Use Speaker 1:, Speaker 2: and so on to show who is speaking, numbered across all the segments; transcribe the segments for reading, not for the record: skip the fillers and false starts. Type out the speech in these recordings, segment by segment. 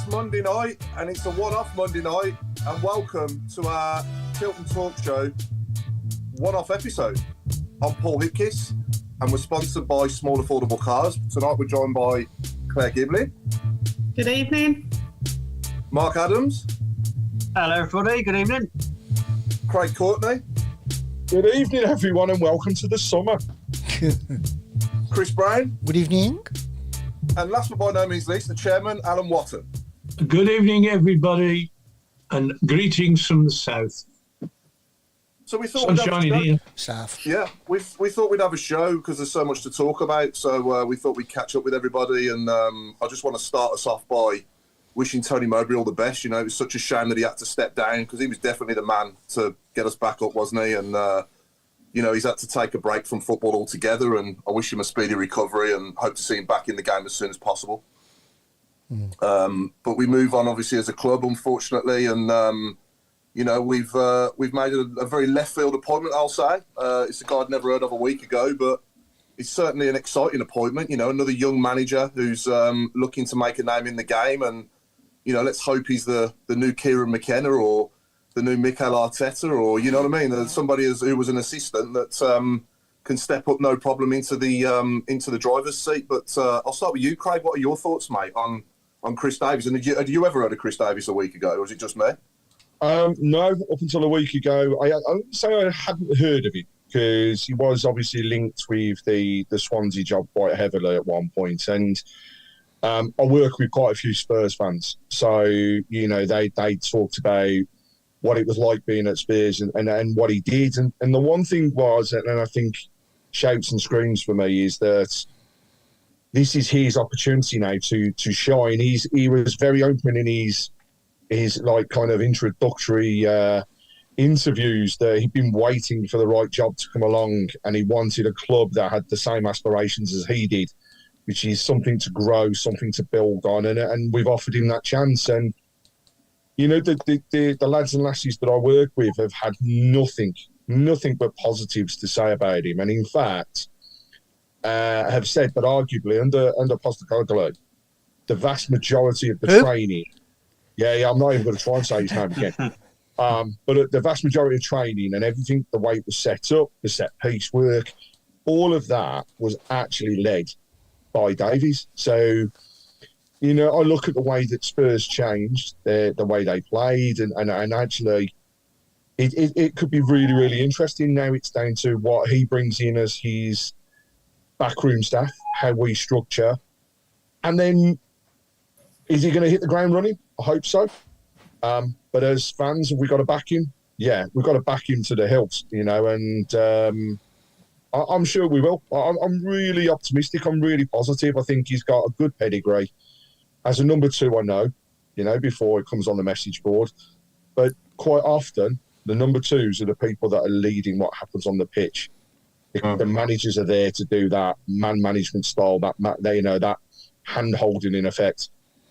Speaker 1: It's Monday night, and it's a one-off Monday night, and welcome to our Tilton Talk Show one-off episode. I'm Paul Hipkiss, and we're sponsored by Small Affordable Cars. Tonight we're joined by Claire Giblin.
Speaker 2: Good evening.
Speaker 1: Mark Adams.
Speaker 3: Hello everybody, good evening.
Speaker 1: Craig Courtney.
Speaker 4: Good evening everyone, and welcome to the summer.
Speaker 1: Chris Browne.
Speaker 5: Good evening.
Speaker 1: And last but by no means least, the chairman, Alan Watton.
Speaker 6: Good evening, everybody, and greetings from the south.
Speaker 1: So we thought
Speaker 6: Sunshiny here.
Speaker 5: South.
Speaker 1: Yeah, we thought we'd have a show because there's so much to talk about. So we thought we'd catch up with everybody, and I just want to start us off by wishing Tony Mowbray all the best. You know, it was such a shame that he had to step down because he was definitely the man to get us back up, wasn't he? And you know, he's had to take a break from football altogether, and I wish him a speedy recovery and hope to see him back in the game as soon as possible. But we move on, obviously, as a club, unfortunately, and you know, we've made a very left field appointment, I'll say. It's a guy I'd never heard of a week ago, but it's certainly an exciting appointment. You know, another young manager who's looking to make a name in the game, and you know, let's hope he's the new Kieran McKenna or the new Mikel Arteta, or you know what I mean? There's somebody who was an assistant that can step up no problem into the driver's seat. But I'll start with you, Craig. What are your thoughts, mate, on Chris Davies? And had you ever heard of Chris Davies a week ago, or was it just me?
Speaker 4: No, up until a week ago, I wouldn't say I hadn't heard of it because he was obviously linked with the Swansea job quite heavily at one point, and I work with quite a few Spurs fans, so you know they talked about what it was like being at Spurs and what he did. And the one thing was, and I think shouts and screams for me, is that this is his opportunity now to shine. He was very open in his like kind of introductory interviews that he'd been waiting for the right job to come along, and he wanted a club that had the same aspirations as he did, which is something to grow, something to build on. And we've offered him that chance. And you know, the lads and lassies that I work with have had nothing but positives to say about him. And in fact, have said that arguably under Postecoglou, the vast majority of the training, yeah, I'm not even going to try and say his name again, but the vast majority of training and everything, the way it was set up, the set piece work, all of that was actually led by Davies. So, you know, I look at the way that Spurs changed, the way they played, and actually it could be really, really interesting. Now it's down to what he brings in as his backroom staff, how we structure, and then is he going to hit the ground running? I hope so. But as fans, have we got to back him? Yeah, we've got to back him to the hilt, you know, and I'm sure we will. I'm really optimistic. I'm really positive. I think he's got a good pedigree. As a number two, I know, you know, before it comes on the message board. But quite often, the number twos are the people that are leading what happens on the pitch. The managers are there to do that man management style, that hand-holding in effect.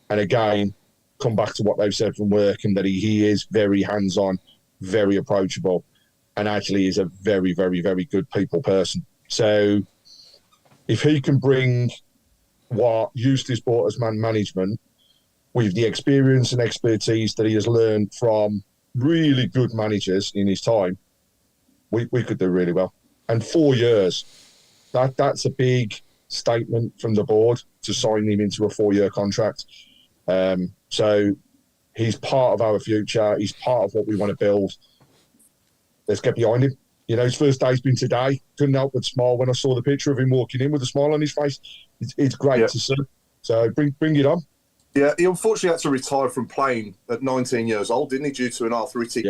Speaker 4: And again, come back to what they've said from work, and that he is very hands-on, very approachable, and actually is a very, very, very good people person. So if he can bring what Eustace brought as man management with the experience and expertise that he has learned from really good managers in his time, we could do really well. And 4 years, that's a big statement from the board to sign him into a 4-year contract. So he's part of our future. He's part of what we want to build. Let's get behind him. You know, his first day's been today. Couldn't help but smile when I saw the picture of him walking in with a smile on his face. It's great to see. So bring it on.
Speaker 1: Yeah, he unfortunately had to retire from playing at 19 years old, didn't he, due to an arthritic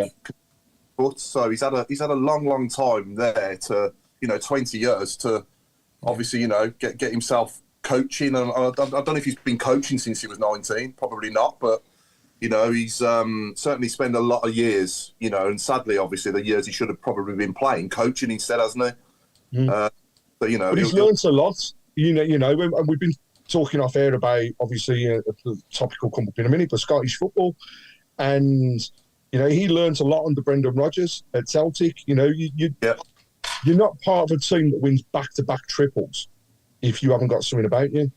Speaker 1: foot. So he's had a long time there to, you know, 20 years to obviously, you know, get himself coaching. And I don't know if he's been coaching since he was 19, probably not, but you know, he's certainly spent a lot of years, you know, and sadly, obviously, the years he should have probably been playing, coaching instead, hasn't he? But you know,
Speaker 4: but he's learnt a lot. You know, and we've been talking off air about obviously a topical come up in a minute, but Scottish football, and you know, he learnt a lot under Brendan Rodgers at Celtic. You know, you're not part of a team that wins back-to-back triples if you haven't got something about you.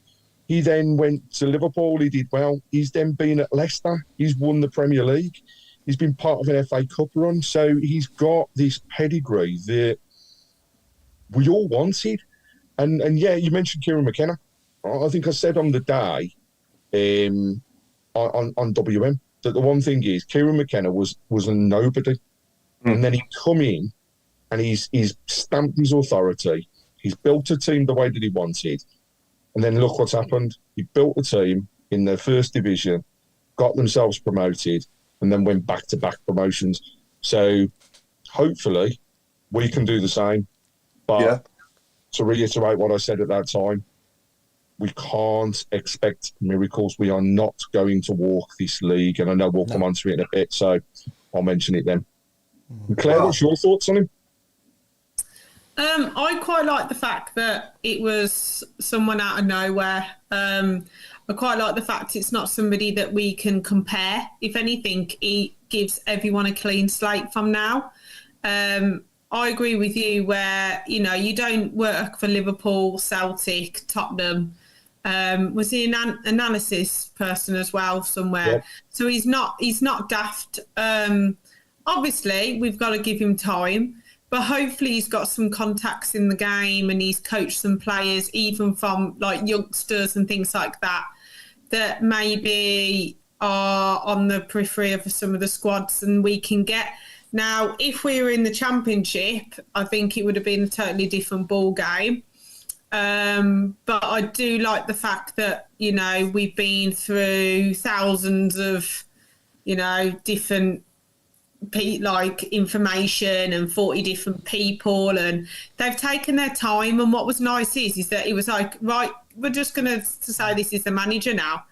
Speaker 4: He then went to Liverpool. He did well. He's then been at Leicester. He's won the Premier League. He's been part of an FA Cup run. So he's got this pedigree that we all wanted. And yeah, you mentioned Kieran McKenna. I think I said on the day on WM that the one thing is Kieran McKenna was a nobody. And then he come in and he's stamped his authority. He's built a team the way that he wanted. And then look what's happened. He built a team in their first division, got themselves promoted, and then went back-to-back promotions. So hopefully we can do the same. But to reiterate what I said at that time, we can't expect miracles. We are not going to walk this league. And I know we'll come on to it in a bit, so I'll mention it then. Claire, what's your thoughts on him?
Speaker 2: I quite like the fact that it was someone out of nowhere. I quite like the fact it's not somebody that we can compare. If anything, it gives everyone a clean slate from now. I agree with you where, you don't work for Liverpool, Celtic, Tottenham. Was he an analysis person as well somewhere? Yeah. So he's not daft. Obviously, we've got to give him time. But hopefully he's got some contacts in the game and he's coached some players, even from like youngsters and things like that, that maybe are on the periphery of some of the squads and we can get. Now, if we were in the Championship, I think it would have been a totally different ball game. But I do like the fact that, we've been through thousands of, different information and 40 different people, and they've taken their time. And what was nice is that it was like, right, we're just going to say this is the manager now.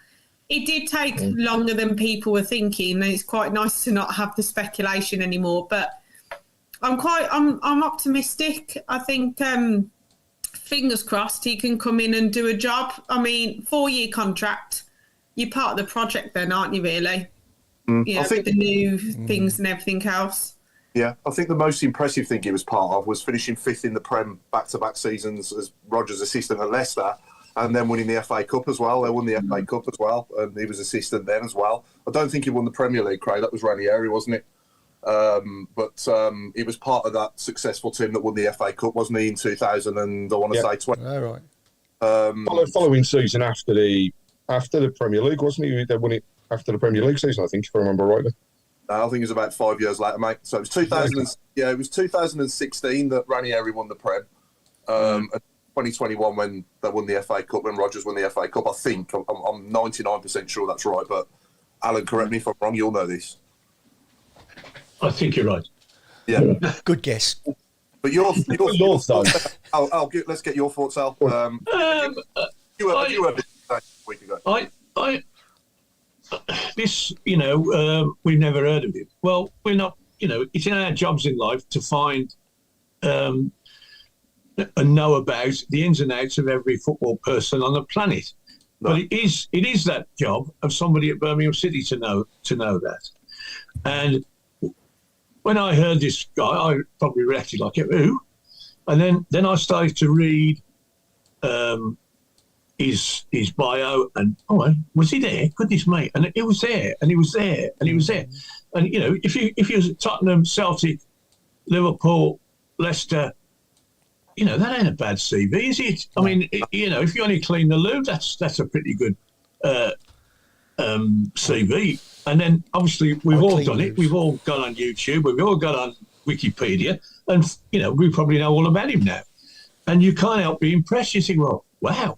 Speaker 2: It did take longer than people were thinking, and it's quite nice to not have the speculation anymore. But I'm optimistic. I think fingers crossed he can come in and do a job. I mean, 4-year contract. You're part of the project then, aren't you, really? I think the new things and everything else.
Speaker 1: Yeah, I think the most impressive thing he was part of was finishing 5th in the Prem back-to-back seasons as Rodgers' assistant at Leicester, and then winning the FA Cup as well. They won the FA Cup as well, and he was assistant then as well. I don't think he won the Premier League, Craig. That was Ranieri, wasn't it? But he was part of that successful team that won the FA Cup, wasn't he, in 2000? And I want to say 20.
Speaker 5: All right.
Speaker 4: Following season after the Premier League, wasn't he? They won it after the Premier League season, I think, if I remember rightly.
Speaker 1: I think it was about 5 years later, mate. So it was 2016 that Ranieri won the Prem. And 2021 when they won the FA Cup, when Rodgers won the FA Cup. I think I'm 99% sure that's right. But Alan, correct me if I'm wrong. You'll know this.
Speaker 6: I think you're right.
Speaker 1: Yeah,
Speaker 5: good guess.
Speaker 1: But your thoughts, Al, let's get your thoughts, Al. You heard this a week ago.
Speaker 6: We've never heard of it. Well, we're not, it's in our jobs in life to find and know about the ins and outs of every football person on the planet. No. But it is that job of somebody at Birmingham City to know that. And when I heard this guy, I probably reacted like, who? And then I started to read his bio, and was he there? Goodness me! And it was there, and he was there, and he was there. And if you're Tottenham, Celtic, Liverpool, Leicester, that ain't a bad CV, is it? I mean, if you only clean the loo, that's a pretty good CV. And then obviously we've all done it. We've all gone on YouTube. We've all gone on Wikipedia, and we probably know all about him now. And you can't help being impressed. You think, well, wow,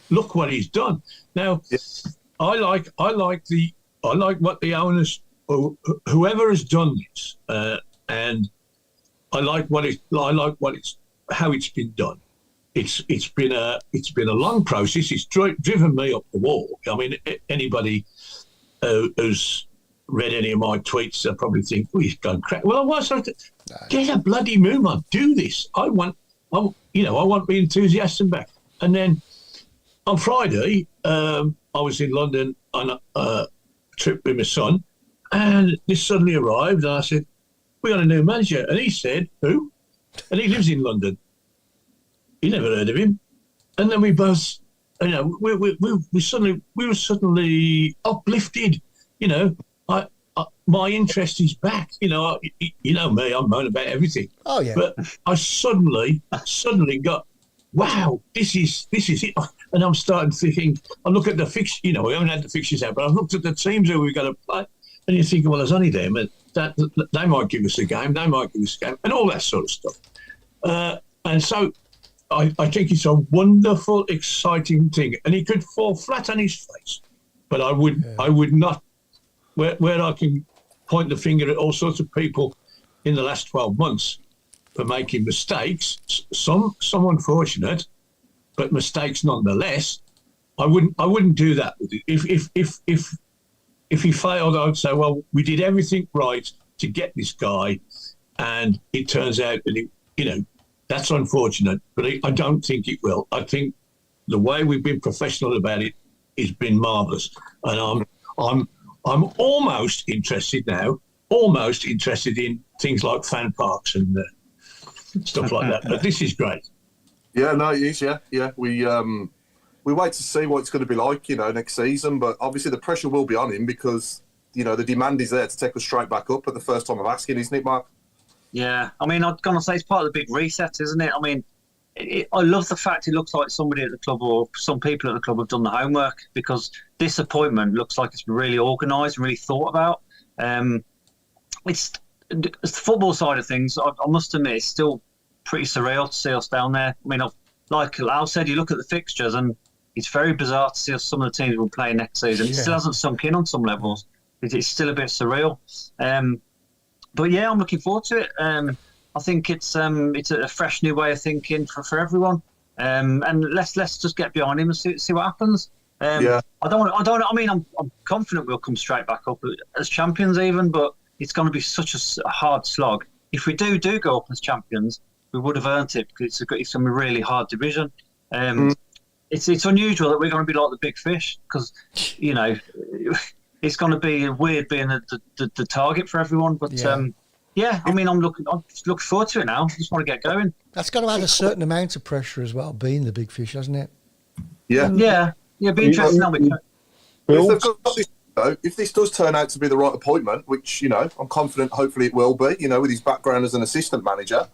Speaker 6: look what he's done. Now, I like what the owners, whoever has done this, and I like how it's been done. It's been a long process. It's driven me up the wall. I mean, anybody who's read any of my tweets, they'll probably think, he's gone crack. Well, I was like, get a bloody move on, do this. I want to be enthusiastic back. And then on Friday, I was in London on a trip with my son, and this suddenly arrived, and I said, we got a new manager. And he said, who? And he lives in London. You never heard of him. And then we both we were suddenly uplifted. You know, my interest is back. You know, you know me, I'm moaning about everything.
Speaker 5: Oh yeah.
Speaker 6: But I suddenly got, wow, this is it. And I'm starting thinking, I look at the fixtures, you know, we haven't had the fixtures out, but I've looked at the teams who we're going to play, and you think, well, there's only them, and that they might give us a game, and all that sort of stuff. And so I think it's a wonderful, exciting thing, and he could fall flat on his face. But I would not, where I can point the finger at all sorts of people in the last 12 months for making mistakes, some unfortunate, but mistakes nonetheless. I wouldn't do that with it. If he failed, I would say, well, we did everything right to get this guy, and it turns out that that's unfortunate, but I don't think it will. I think the way we've been professional about it has been marvellous, and I'm almost interested in things like fan parks and stuff like that. But this is great.
Speaker 1: Yeah, no, it is. Yeah. We wait to see what it's going to be like, next season. But obviously the pressure will be on him because the demand is there to take us straight back up at the first time of asking, isn't it, Mark?
Speaker 3: Yeah, I mean, I'm going to say it's part of the big reset, isn't it? I mean, I love the fact it looks like somebody at the club or some people at the club have done the homework, because this appointment looks like it's been really organised and really thought about. It's the football side of things. I must admit, it's still pretty surreal to see us down there. I mean, like Al said, you look at the fixtures and it's very bizarre to see us, some of the teams we'll play next season. Yeah. It still hasn't sunk in on some levels. It's still a bit surreal. But yeah, I'm looking forward to it. I think it's a fresh new way of thinking for everyone. And let's just get behind him and see what happens.
Speaker 1: Yeah.
Speaker 3: I mean, I'm confident we'll come straight back up as champions even, but it's going to be such a hard slog. If we do go up as champions, we would have earned it, because it's a really hard division. It's unusual that we're going to be like the big fish, because it's going to be weird being the target for everyone. But yeah, I mean, I'm looking forward to it now. I just want to get going.
Speaker 5: That's got to add a certain amount of pressure as well, being the big fish, hasn't it?
Speaker 1: Yeah.
Speaker 3: Be interesting now.
Speaker 1: If this does turn out to be the right appointment, which I'm confident, hopefully it will be, with his background as an assistant manager,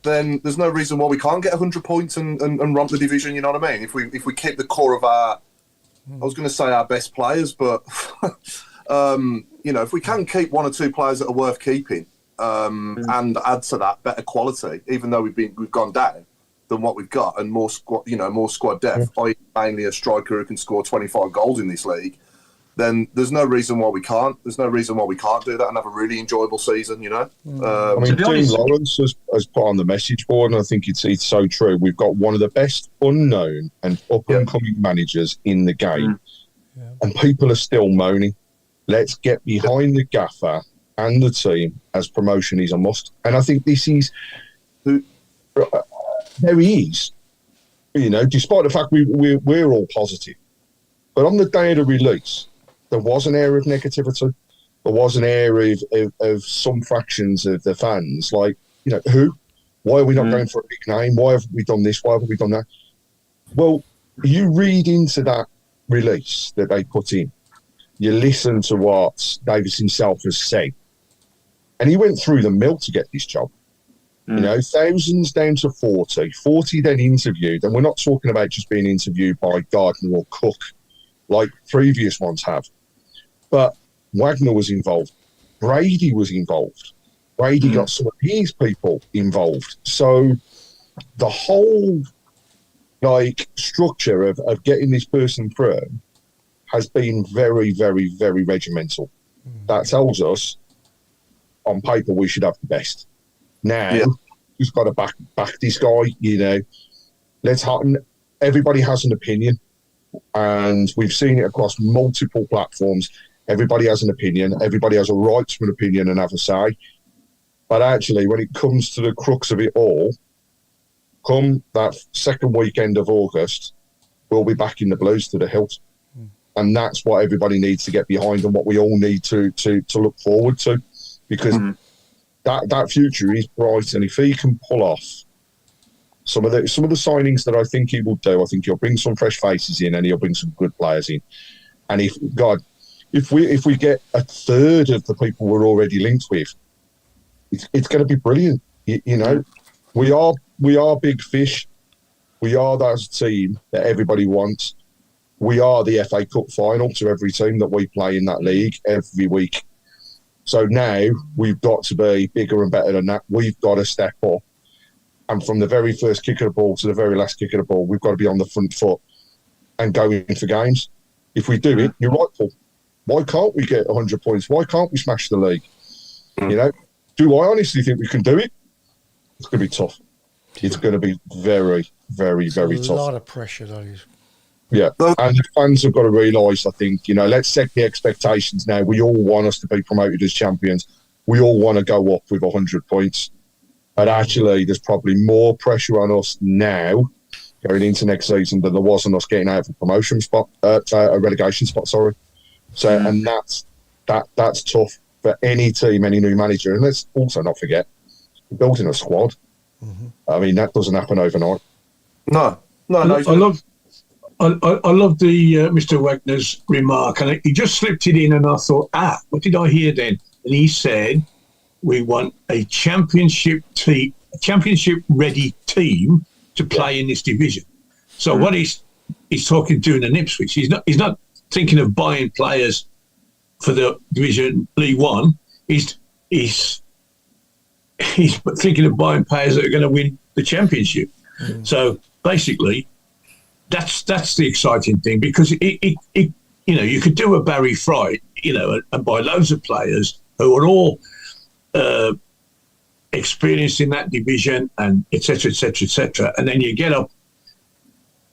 Speaker 1: then there's no reason why we can't get 100 points and romp the division. You know what I mean? If we keep the core of our, I was going to say our best players, but if we can keep one or two players that are worth keeping, and add to that better quality, even though we've gone down than what we've got, and more squad depth, mainly a striker who can score 25 goals in this league, then there's no reason why we can't. There's no reason why we can't do that and have a really enjoyable season,
Speaker 4: I mean, Dean Lawrence has put on the message board, and I think it's so true. We've got one of the best unknown and up-and-coming managers in the game, and people are still moaning. Let's get behind the gaffer and the team, as promotion is a must. And I think this is... there he is. Despite the fact we're all positive. But on the day of the release, there was an air of negativity. There was an air of some fractions of the fans, like, who? Why are we not going for a big name? Why have we done this? Why have we done that? Well, you read into that release that they put in. You listen to what Davis himself has said. And he went through the mill to get this job. Thousands down to 40 then interviewed. And we're not talking about just being interviewed by Gardner or Cook like previous ones have. But Wagner was involved. Brady was involved. Brady got some of his people involved. So the whole structure of getting this person through has been very, very, very regimental. That tells us, on paper, we should have the best. Now, we've got to back this guy, everybody has an opinion, and we've seen it across multiple platforms. Everybody has an opinion. Everybody has a right to an opinion and have a say. But actually, when it comes to the crux of it all, come that second weekend of August, we'll be back in the Blues to the hilt. And that's what everybody needs to get behind, and what we all need to look forward to, because that future is bright. And if he can pull off some of the signings that I think he will do, I think he'll bring some fresh faces in and he'll bring some good players in. And if we get a third of the people we're already linked with, it's going to be brilliant. You know, we are big fish. We are that team that everybody wants. We are the FA Cup final to every team that we play in that league every week. So now we've got to be bigger and better than that. We've got to step up. And from the very first kick of the ball to the very last kick of the ball, we've got to be on the front foot and go in for games. If we do it, you're right, Paul. Why can't we get 100 points? Why can't we smash the league? You know, do I honestly think we can do it? It's going to be tough. It's going to be very, very, very tough.
Speaker 5: A lot of pressure, that is.
Speaker 4: Yeah, and the fans have got to realise, I think, you know, let's set the expectations now. We all want us to be promoted as champions. We all want to go up with 100 points. And actually, there's probably more pressure on us now going into next season than there was on us getting out of a promotion spot, a relegation spot, sorry. So, and that's tough for any team, any new manager. And let's also not forget, we're building a squad. I mean, that doesn't happen overnight.
Speaker 1: No.
Speaker 6: I love the Mr. Wagner's remark, and he just slipped it in, and I thought, what did I hear then? And he said, we want a championship ready team to play in this division. So what he's talking to in Ipswich, he's not thinking of buying players for the division League One. He's thinking of buying players that are going to win the championship. So basically, that's the exciting thing, because it you know, you could do a Barry Fry, you know, and buy loads of players who are all experienced in that division, and et cetera, and then you get up,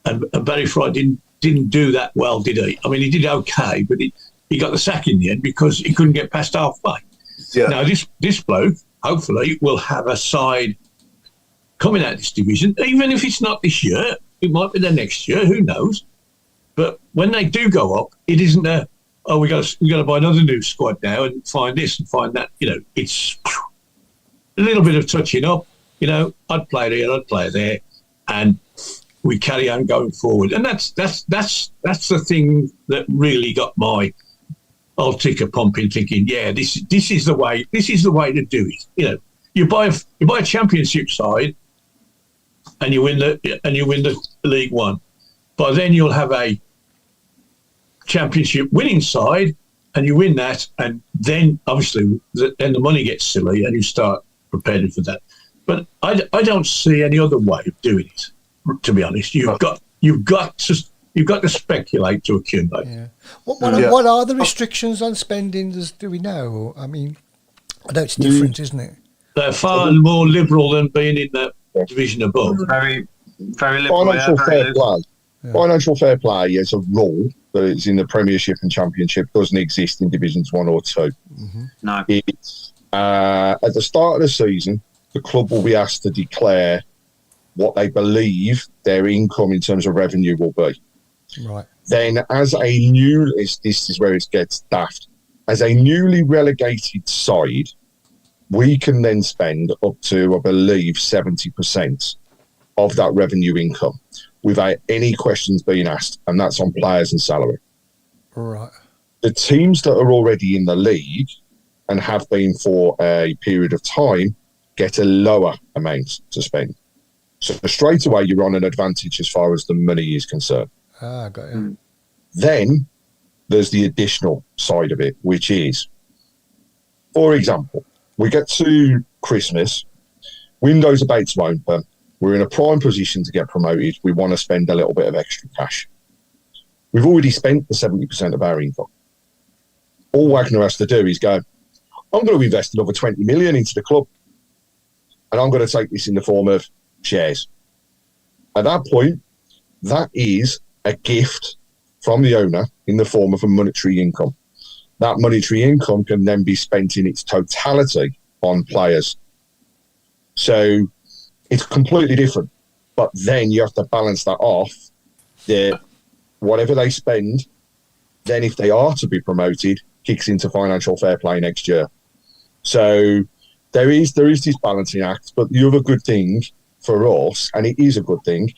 Speaker 6: and Barry Fry didn't do that well, did he? I mean, he did okay, but he got the sack in the end because he couldn't get past halfway. Yeah. Now this bloke hopefully will have a side coming out of this division, even if it's not this year, it might be the next year, who knows? But when they do go up, it isn't we got to buy another new squad now and find this and find that. You know, it's a little bit of touching up. You know, I'd play here, I'd play there, and we carry on going forward. And that's the thing that really got my old ticker pumping, thinking, yeah, this is the way to do it. You know, you buy a championship side, and you win the League One. But then you'll have a championship winning side, and you win that, and then obviously then the money gets silly, and you start preparing for that. But I don't see any other way of doing it. To be honest, you've got to speculate to accumulate.
Speaker 5: Yeah. What are the restrictions on spending? Do we know? I mean, I know it's different, isn't it?
Speaker 6: They're far more liberal than being in that division above.
Speaker 3: Very, very liberal.
Speaker 4: Financial fair play. Yeah. Financial fair play is a rule that is in the Premiership and Championship, doesn't exist in Divisions 1 or 2.
Speaker 3: No.
Speaker 4: It's at the start of the season, the club will be asked to declare what they believe their income in terms of revenue will be.
Speaker 5: Right.
Speaker 4: Then, this is where it gets daft. As a newly relegated side, we can then spend up to, I believe, 70% of that revenue income without any questions being asked, and that's on players and salary.
Speaker 5: Right.
Speaker 4: The teams that are already in the league and have been for a period of time get a lower amount to spend. So straight away, you're on an advantage as far as the money is concerned.
Speaker 5: Got it.
Speaker 4: Then there's the additional side of it, which is, for example, we get to Christmas, windows about to open, we're in a prime position to get promoted, we want to spend a little bit of extra cash. We've already spent the 70% of our income. All Wagner has to do is go, I'm going to invest another 20 million into the club, and I'm going to take this in the form of shares. At that point, that is a gift from the owner in the form of a monetary income. That monetary income can then be spent in its totality on players. So it's completely different. But then you have to balance that off. Whatever they spend, then if they are to be promoted, kicks into financial fair play next year. So there is this balancing act. But the other good thing for us, and it is a good thing,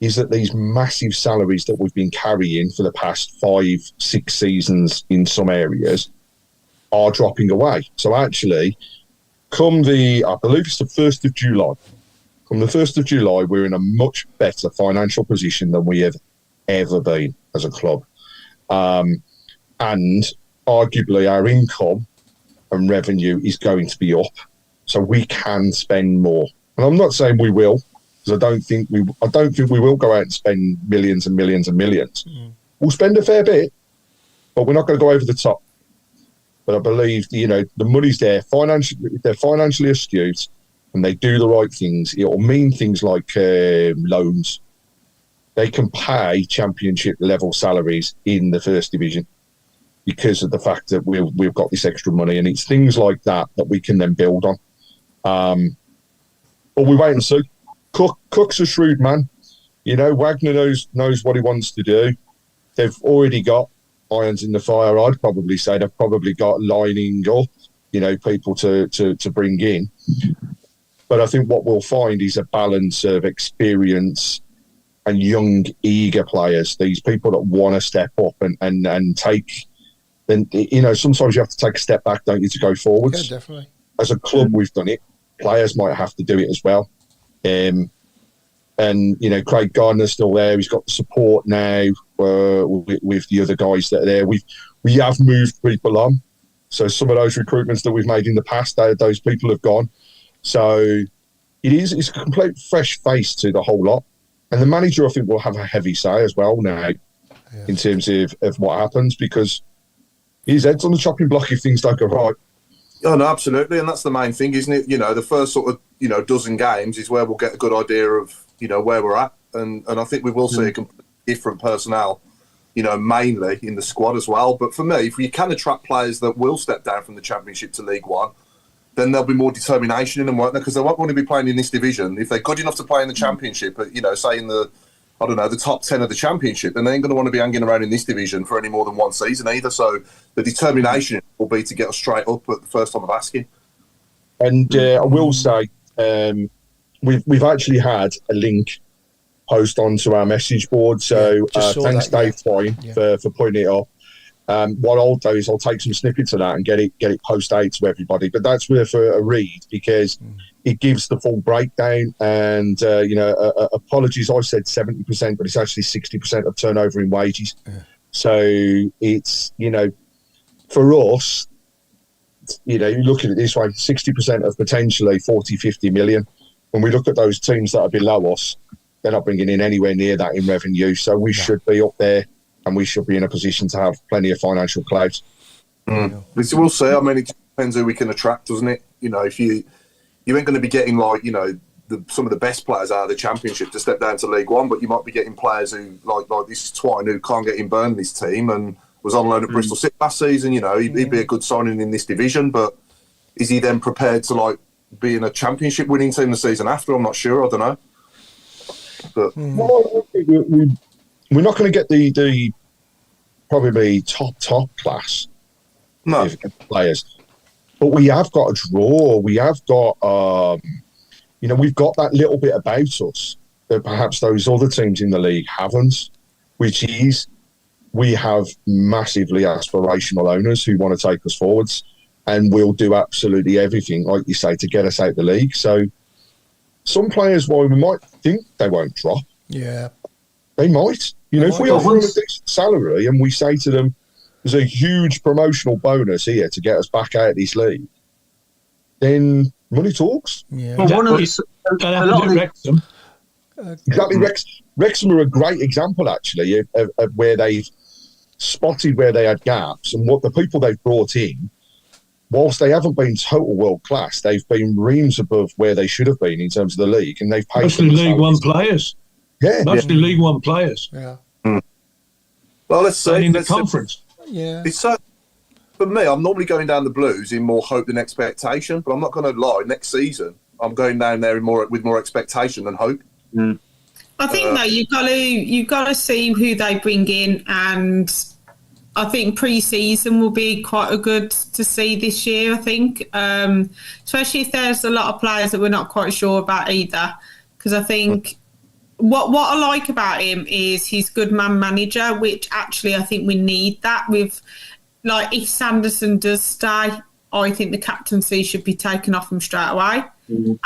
Speaker 4: is that these massive salaries that we've been carrying for the past 5-6 seasons in some areas are dropping away. So actually, come I believe it's the 1st of July, from the 1st of July, we're in a much better financial position than we have ever been as a club. And arguably our income and revenue is going to be up. So we can spend more. And I'm not saying we will, because I don't think we will go out and spend millions and millions and millions. We'll spend a fair bit, but we're not going to go over the top. But I believe, the money's there. If they're financially astute and they do the right things, it'll mean things like loans. They can pay championship level salaries in the first division because of the fact that we've got this extra money, and it's things like that we can then build on. But we wait and see. Cook's a shrewd man. Wagner knows what he wants to do. They've already got irons in the fire. I'd probably say they've probably got lining up, people to bring in. But I think what we'll find is a balance of experience and young, eager players. These people that want to step up and take. Then sometimes you have to take a step back, don't you, to go forwards.
Speaker 5: Yeah, definitely.
Speaker 4: As a club, we've done it. Players might have to do it as well. And Craig Gardner's still there. He's got the support now with the other guys that are there. We have moved people on. So some of those recruitments that we've made in the past, those people have gone. So it's a complete fresh face to the whole lot. And the manager, I think, will have a heavy say as well now in terms of what happens, because his head's on the chopping block if things don't go right.
Speaker 1: Oh, no, absolutely. And that's the main thing, isn't it? The first sort of, dozen games is where we'll get a good idea of, where we're at. And I think we will see a completely different personnel, mainly in the squad as well. But for me, if you can attract players that will step down from the Championship to League One, then there'll be more determination in them, won't there? Because they won't want to be playing in this division. If they're good enough to play in the Championship, say in the top 10 of the Championship, then they ain't going to want to be hanging around in this division for any more than one season either. So the determination will be to get us straight up at the first time of asking.
Speaker 4: And I will say, we've actually had a link post onto our message board. So thanks, Dave Twine, for putting it up. What I'll do is I'll take some snippets of that and get it posted to everybody. But that's worth a read, because it gives the full breakdown. And apologies, I said 70%, but it's actually 60% of turnover in wages. So it's for us, you look at it this way: 60% of potentially 40-50 million. When we look at those teams that are below us, they're not bringing in anywhere near that in revenue. So we should be up there, and we should be in a position to have plenty of financial clout.
Speaker 1: We'll see. I mean, it depends who we can attract, doesn't it? If you ain't going to be getting some of the best players out of the Championship to step down to League One, but you might be getting players who like this Twine, who can't get in Burn this team and was on loan at Bristol City last season. He'd be a good signing in this division, but is he then prepared to be in a Championship winning team the season after? I'm not sure. I don't know. But
Speaker 4: we're not going to get the probably top class players, but we have got a draw. We have got we've got that little bit about us that perhaps those other teams in the league haven't, which is we have massively aspirational owners who want to take us forwards, and we'll do absolutely everything, like you say, to get us out the league. So some players, while we might think they won't drop, they might. If we offer them a decent salary and we say to them, there's a huge promotional bonus here to get us back out of this league, then money talks.
Speaker 3: Well, one of these,
Speaker 6: Wrexham.
Speaker 4: Exactly. Wrexham are a great example, actually, of where they've spotted where they had gaps, and what the people they've brought in, whilst they haven't been total world class, they've been reams above where they should have been in terms of the league, and they've paid
Speaker 6: mostly League One players. Mostly League One players.
Speaker 1: Well, let's see.
Speaker 6: In the conference.
Speaker 1: It's so. For me, I'm normally going down the Blues in more hope than expectation, but I'm not going to lie. Next season, I'm going down there with more expectation than hope.
Speaker 2: I think though you've got to see who they bring in, and I think pre-season will be quite a good to see this year. I think, especially if there's a lot of players that we're not quite sure about either, because I think what I like about him is he's good man manager, which actually I think we need that with, like, if Sanderson does stay, I think the captaincy should be taken off him straight away,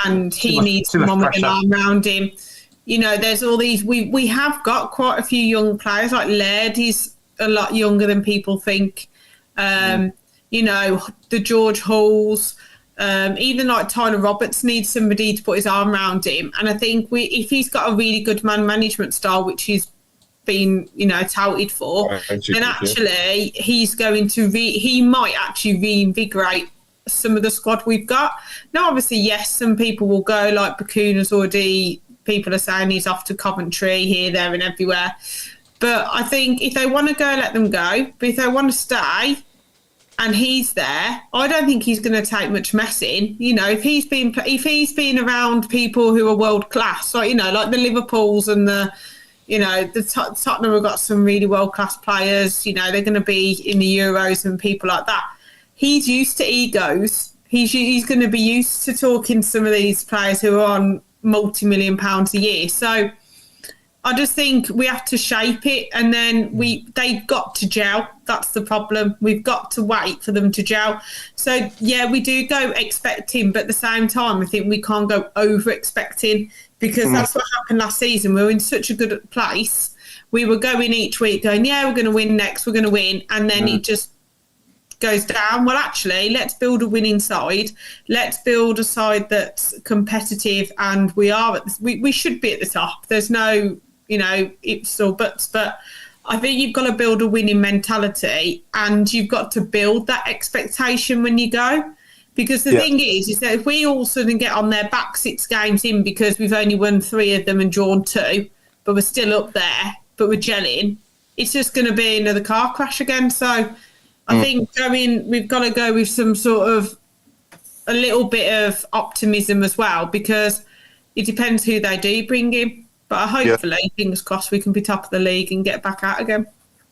Speaker 2: and he needs someone with an arm around him. You know, there's all these. We have got quite a few young players. Like Laird, he's a lot younger than people think. You know, the George Halls, even like Tyler Roberts needs somebody to put his arm around him. And I think if he's got a really good man management style, which he's been, you know, touted for, then actually he's going to he might actually reinvigorate some of the squad we've got. Now, obviously, yes, some people will go, like Bakuna's already. People are saying he's off to Coventry, here, there, and everywhere. But I think if they want to go, let them go. But if they want to stay, and he's there, I don't think he's going to take much messing. You know, if he's been around people who are world class, like, you know, like the Liverpools and the, you know, the Tottenham have got some really world class players. You know, they're going to be in the Euros and people like that. He's used to egos. He's going to be used to talking to some of these players who are on multi-million pounds a year. So I just think we have to shape it, and then they've got to gel. That's the problem. We've got to wait for them to gel. So yeah, we do go expecting, but at the same time, I think we can't go over expecting, because that's what happened last season. We were in such a good place. We were going each week going, yeah, we're going to win next, we're going to win, and then it just goes down. Well, actually, let's build a winning side. Let's build a side that's competitive, and we should be at the top. There's no, you know, ifs or buts, but I think you've got to build a winning mentality, and you've got to build that expectation when you go. Because the thing is that if we all of a sudden get on their back 6 games in because we've only won 3 of them and drawn 2, but we're still up there, but we're gelling, it's just going to be another car crash again. So I think we've got to go with some sort of a little bit of optimism as well, because it depends who they do bring in. But hopefully, fingers crossed, we can be top of the league and get back out again.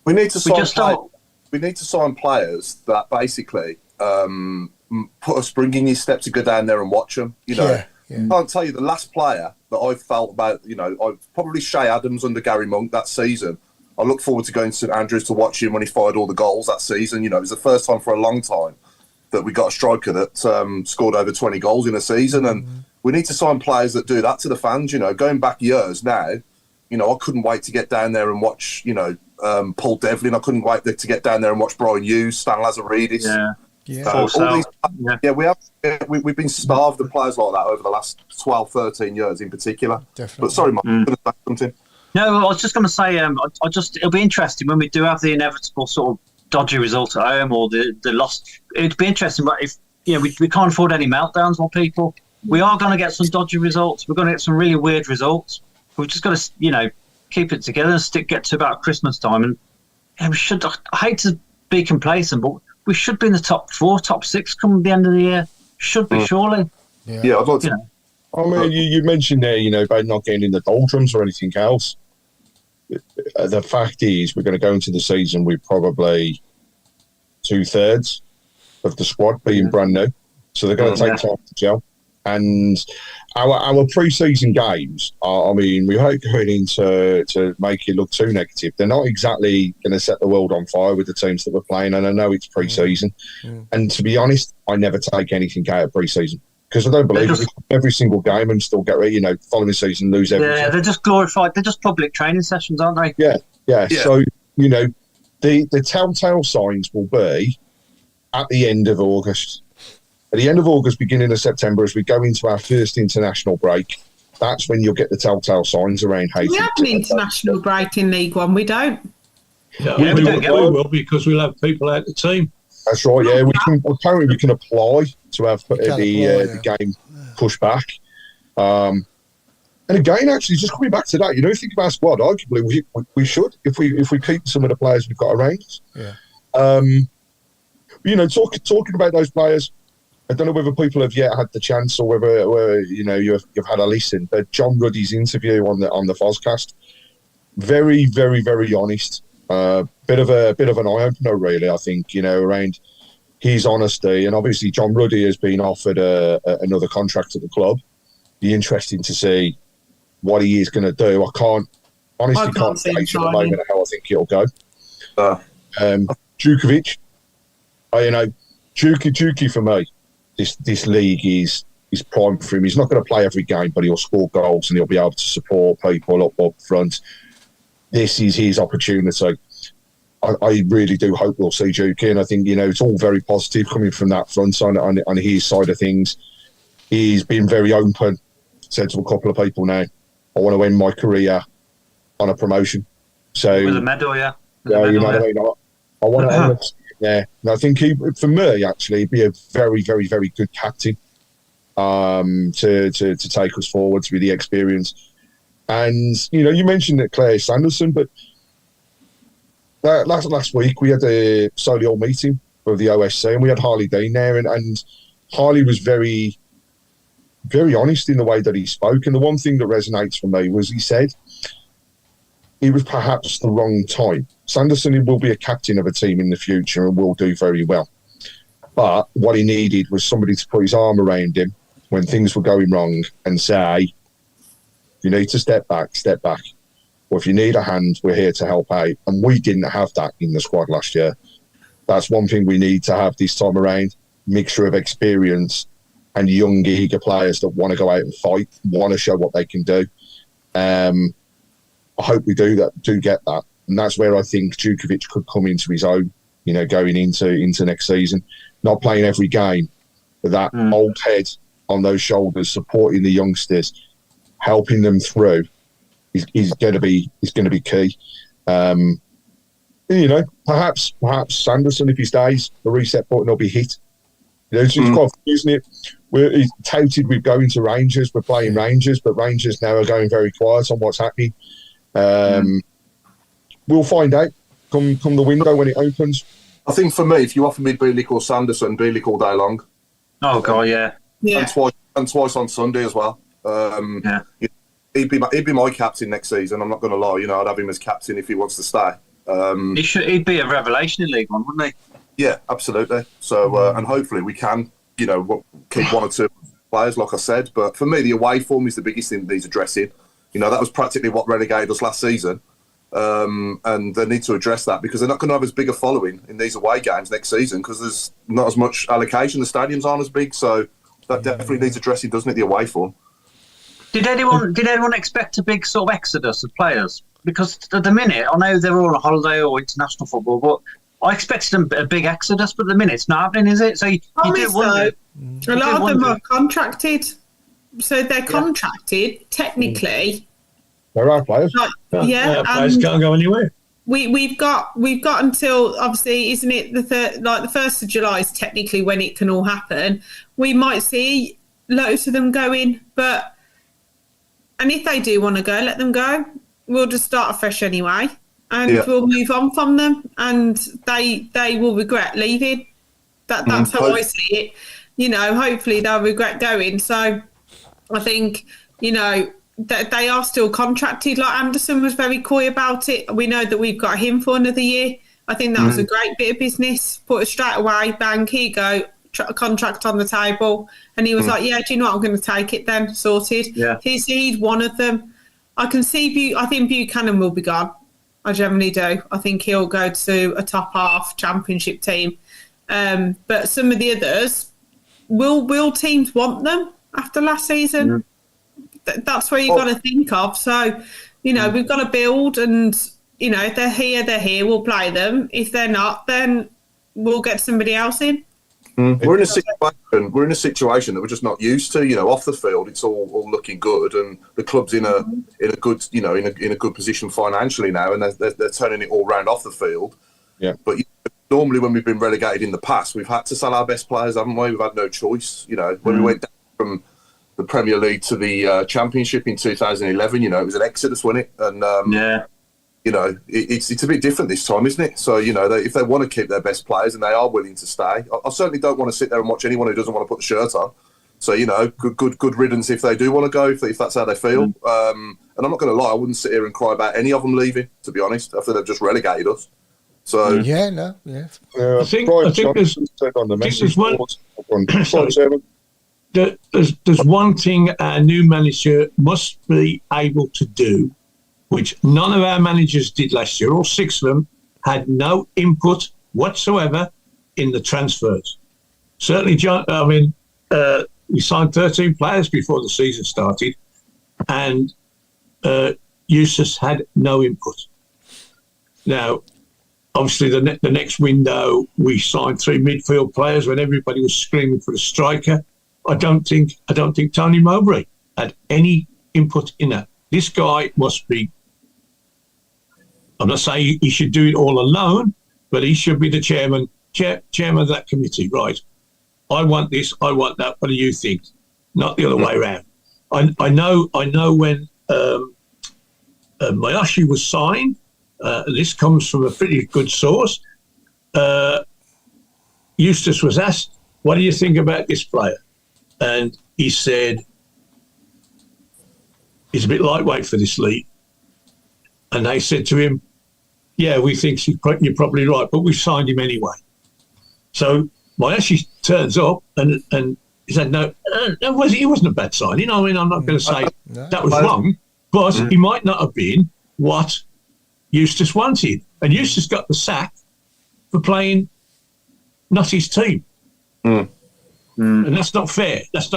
Speaker 1: We need to sign players that basically put a spring in your step to go down there and watch them. You know, I can't tell you the last player that I've felt about. You know, probably Shay Adams under Gary Monk that season. I look forward to going to St Andrews to watch him when he fired all the goals that season. You know, it was the first time for a long time that we got a striker that scored over 20 goals in a season. And we need to sign players that do that to the fans. You know, going back years now, you know, I couldn't wait to get down there and watch, you know, Paul Devlin. I couldn't wait to get down there and watch Brian Hughes, Stan Lazaridis. We've been starved of players like that over the last 12, 13 years in particular. Definitely. But sorry, Mark, I'm going to say something.
Speaker 3: No, I was just going to say, it'll be interesting when we do have the inevitable sort of dodgy result at home or the loss. It'd be interesting, but if we can't afford any meltdowns on people. We are going to get some dodgy results. We're going to get some really weird results. We've just got to, keep it together and get to about Christmas time. And we should. I hate to be complacent, but we should be in the top 4, top 6 come the end of the year. Should be, surely.
Speaker 1: Yeah, I'd like to.
Speaker 4: I mean, you mentioned there, about not getting in the doldrums or anything else. The fact is, we're going to go into the season with probably 2/3 of the squad being brand new, so they're going to take time to gel. And our pre-season games, we hope going into to make it look too negative. They're not exactly going to set the world on fire with the teams that we're playing, and I know it's pre-season. And to be honest, I never take anything out of pre-season. Because I don't believe every single game and still get, following the season, lose everything. Yeah,
Speaker 3: they're just glorified. They're just public training sessions, aren't they?
Speaker 4: Yeah. So, the telltale signs will be at the end of August. At the end of August, beginning of September, as we go into our first international break, that's when you'll get the telltale signs around how
Speaker 2: we have an international break in League One. We don't.
Speaker 6: Yeah, we will, because we'll have people out the team.
Speaker 4: That's right, yeah. Apparently we can apply to have the game pushed back. And again, actually, just coming back to that, think of our squad, arguably we should, if we keep some of the players we've got around us. Talking about those players, I don't know whether people have yet had the chance or whether you've had a listen. But John Ruddy's interview on the Foscast, very, very, very honest. Bit of an eye opener, really. I think around his honesty, and obviously John Ruddy has been offered another contract at the club. Be interesting to see what he is going to do. I honestly can't gauge at the moment how I think it'll go. Djukovic, Djuki for me, this league is prime for him. He's not going to play every game, but he'll score goals and he'll be able to support people up front. This is his opportunity. I really do hope we'll see Djuki, and I think, it's all very positive coming from that front on his side of things. He's been very open, said to a couple of people now, I want to end my career on a promotion. So
Speaker 3: with a medal, yeah.
Speaker 4: You know what I mean? I want to, yeah. And I think for me, actually, he'd be a very, very, very good captain to take us forwards with the experience. And, you mentioned that Claire Sanderson, but last week we had a Solihull meeting of the OSC and we had Harley Dean there, and Harley was very, very honest in the way that he spoke. And the one thing that resonates for me was he said it was perhaps the wrong time. Sanderson will be a captain of a team in the future and will do very well. But what he needed was somebody to put his arm around him when things were going wrong and say, you need to step back. Or if you need a hand, we're here to help out. And we didn't have that in the squad last year. That's one thing we need to have this time around. Mixture of experience and young, eager players that want to go out and fight, want to show what they can do. I hope we do get that. And that's where I think Djukovic could come into his own, going into next season. Not playing every game, but that old head on those shoulders, supporting the youngsters, helping them through is going to be key. Perhaps Sanderson, if he stays, the reset button will be hit. It's quite funny, isn't it? He's touted with going to Rangers. We're playing Rangers, but Rangers now are going very quiet on what's happening. We'll find out come the window when it opens.
Speaker 1: I think for me, if you offer me Bielik or Sanderson, Bielik all day long.
Speaker 3: Oh God, yeah.
Speaker 1: And twice on Sunday as well. He'd be my captain next season. I'm not going to lie. I'd have him as captain if he wants to stay.
Speaker 3: He'd be a revelation in League One, wouldn't he?
Speaker 1: Yeah, absolutely. So and hopefully we can, keep one or two players, like I said. But for me, the away form is the biggest thing that needs addressing. That was practically what relegated us last season. And they need to address that because they're not going to have as big a following in these away games next season because there's not as much allocation. The stadiums aren't as big, so that definitely needs addressing, doesn't it? The away form.
Speaker 3: Did anyone expect a big sort of exodus of players? Because at the minute, I know they're all on holiday or international football, but I expected a big exodus. But at the minute, it's not happening, is it? So you do wonder.
Speaker 2: A lot of them are contracted, so they're contracted technically.
Speaker 4: There are players.
Speaker 6: Players can't go anywhere.
Speaker 2: We've got until obviously, isn't it the 1st of July is technically when it can all happen. We might see loads of them going, and if they do want to go, let them go. We'll just start afresh anyway, and we'll move on from them, and they will regret leaving. That's how I see it. Hopefully they'll regret going. So I think that they are still contracted. Like Anderson was very coy about it. We know that we've got him for another year. I think that was a great bit of business. Put it straight away, bang, here you go, contract on the table. And he was like, yeah, do you know what, I'm going to take it then, sorted. Yeah. He's one of them. I can see, I think Buchanan will be gone. I generally do. I think he'll go to a top half championship team. But some of the others, will teams want them after last season? That's where you've got to think of. So, we've got to build and, if they're here, we'll play them. If they're not, then we'll get somebody else in.
Speaker 1: We're in a situation that we're just not used to. Off the field, it's all looking good, and the club's in a good in a good position financially now, and they're turning it all round off the field. Yeah. But normally, when we've been relegated in the past, we've had to sell our best players, haven't we? We've had no choice. When we went down from the Premier League to the Championship in 2011, it was an exodus, wasn't it? And it's a bit different this time, isn't it? So, if they want to keep their best players and they are willing to stay, I certainly don't want to sit there and watch anyone who doesn't want to put the shirt on. So, good riddance if they do want to go, if that's how they feel. And I'm not going to lie, I wouldn't sit here and cry about any of them leaving, to be honest, after they've just relegated us. So
Speaker 6: I think there's one. there's one thing our new manager must be able to do, which none of our managers did last year. All 6 of them had no input whatsoever in the transfers. Certainly, John. I mean, we signed 13 players before the season started, and Eustace had no input. Now, obviously, the next window we signed 3 midfield players when everybody was screaming for a striker. I don't think Tony Mowbray had any input in that. This guy must be. I'm not saying he should do it all alone, but he should be the chairman of that committee, right? I want this, I want that. What do you think? Not the other way around. I know when Mayoshi was signed. This comes from a pretty good source. Eustace was asked, "What do you think about this player?" And he said, "He's a bit lightweight for this league." And they said to him, "Yeah, we think you're probably right, but we've signed him anyway." So Mayoshi turns up and he said, "No, he wasn't a bad signing. I mean, I'm not going to say that was wrong, but he might not have been what Eustace wanted." And Eustace got the sack for playing not his team. And that's not fair. That's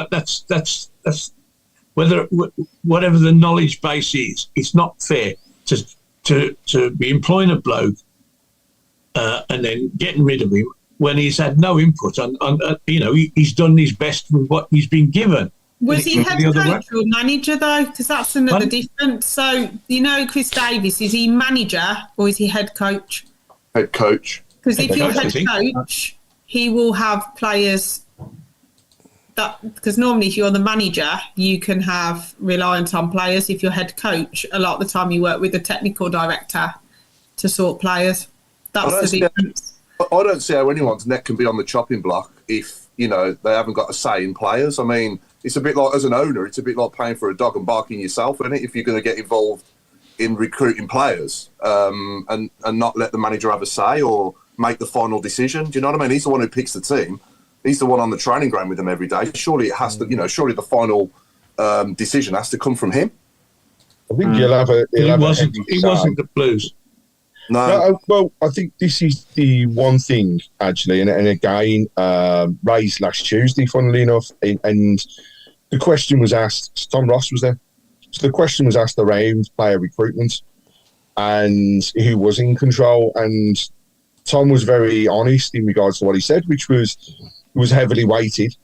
Speaker 6: whatever the knowledge base is, it's not fair to be employing a bloke and then getting rid of him when he's had no input on he's done his best with what he's been given.
Speaker 2: Was he head coach or manager though? Because that's another difference. So Chris Davis, is he manager or is he head coach?
Speaker 1: Head coach.
Speaker 2: Because if you're head coach, he will have players. Because normally if you're the manager, you can have reliance on players. If you're head coach, a lot of the time you work with the technical director to sort players. That's the difference.
Speaker 1: I don't see how anyone's neck can be on the chopping block if, they haven't got a say in players. I mean, it's a bit like, as an owner, it's a bit like paying for a dog and barking yourself, isn't it? If you're going to get involved in recruiting players and not let the manager have a say or make the final decision. Do you know what I mean? He's the one who picks the team. He's the one on the training ground with them every day. Surely it has to, surely the final decision has to come from him.
Speaker 4: I think he wasn't
Speaker 6: the Blues.
Speaker 1: No.
Speaker 4: Well, I think this is the one thing, actually, and again, raised last Tuesday, funnily enough, and the question was asked, Tom Ross was there, so the question was asked around player recruitment and who was in control, and Tom was very honest in regards to what he said, which was heavily weighted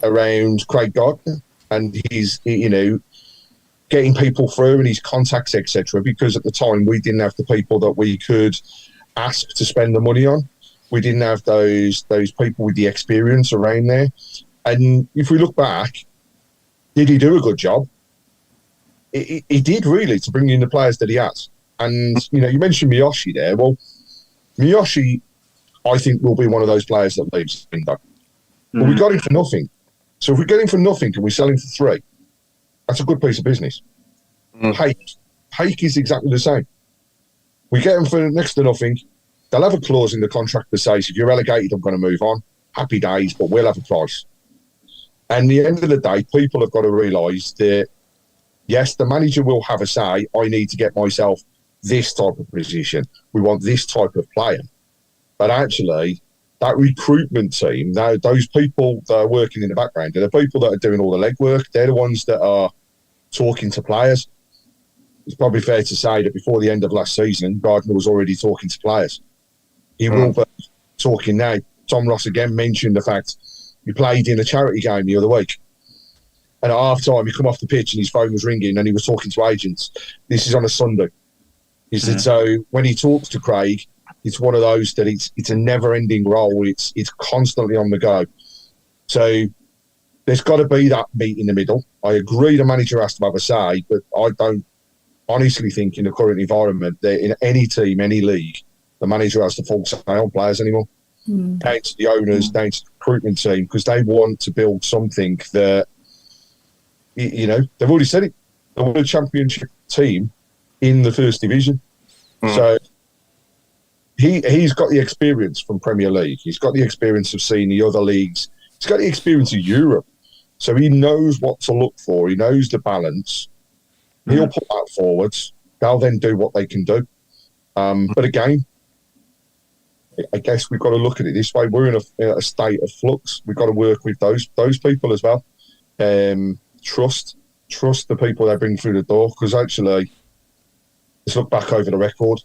Speaker 4: around Craig Gardner and his, getting people through and his contacts, etc. Because at the time we didn't have the people that we could ask to spend the money on. We didn't have those people with the experience around there. And if we look back, did he do a good job? He did, really, to bring in the players that he has. And you mentioned Miyoshi there. Well, Miyoshi, I think, will be one of those players that leaves the window. But we got him for nothing. So if we get him for nothing and we sell him for 3, that's a good piece of business. Hake is exactly the same. We get him for next to nothing. They'll have a clause in the contract that says, if you're relegated, I'm going to move on. Happy days, but we'll have a price. And at the end of the day, people have got to realise that, yes, the manager will have a say. I need to get myself this type of position. We want this type of player. But actually, that recruitment team, those people that are working in the background, are the people that are doing all the legwork. They're the ones that are talking to players. It's probably fair to say that before the end of last season, Gardner was already talking to players. He will be talking now. Tom Ross again mentioned the fact he played in a charity game the other week. And at half-time, he come off the pitch and his phone was ringing and he was talking to agents. This is on a Sunday. He said, so when he talks to Craig, it's one of those that it's a never-ending role. It's constantly on the go. So there's got to be that meet in the middle. I agree the manager has to have a say, but I don't honestly think in the current environment that in any team, any league, the manager has the full say on players anymore. Down to the owners, down to the recruitment team, because they want to build something that, they've already said it. They want a championship team in the first division. So he's got the experience from Premier League. He's got the experience of seeing the other leagues. He's got the experience of Europe. So he knows what to look for. He knows the balance. He'll put that forwards. They'll then do what they can do. But again, I guess we've got to look at it this way. We're in a state of flux. We've got to work with those people as well. Trust the people they bring through the door, because actually, let's look back over the record.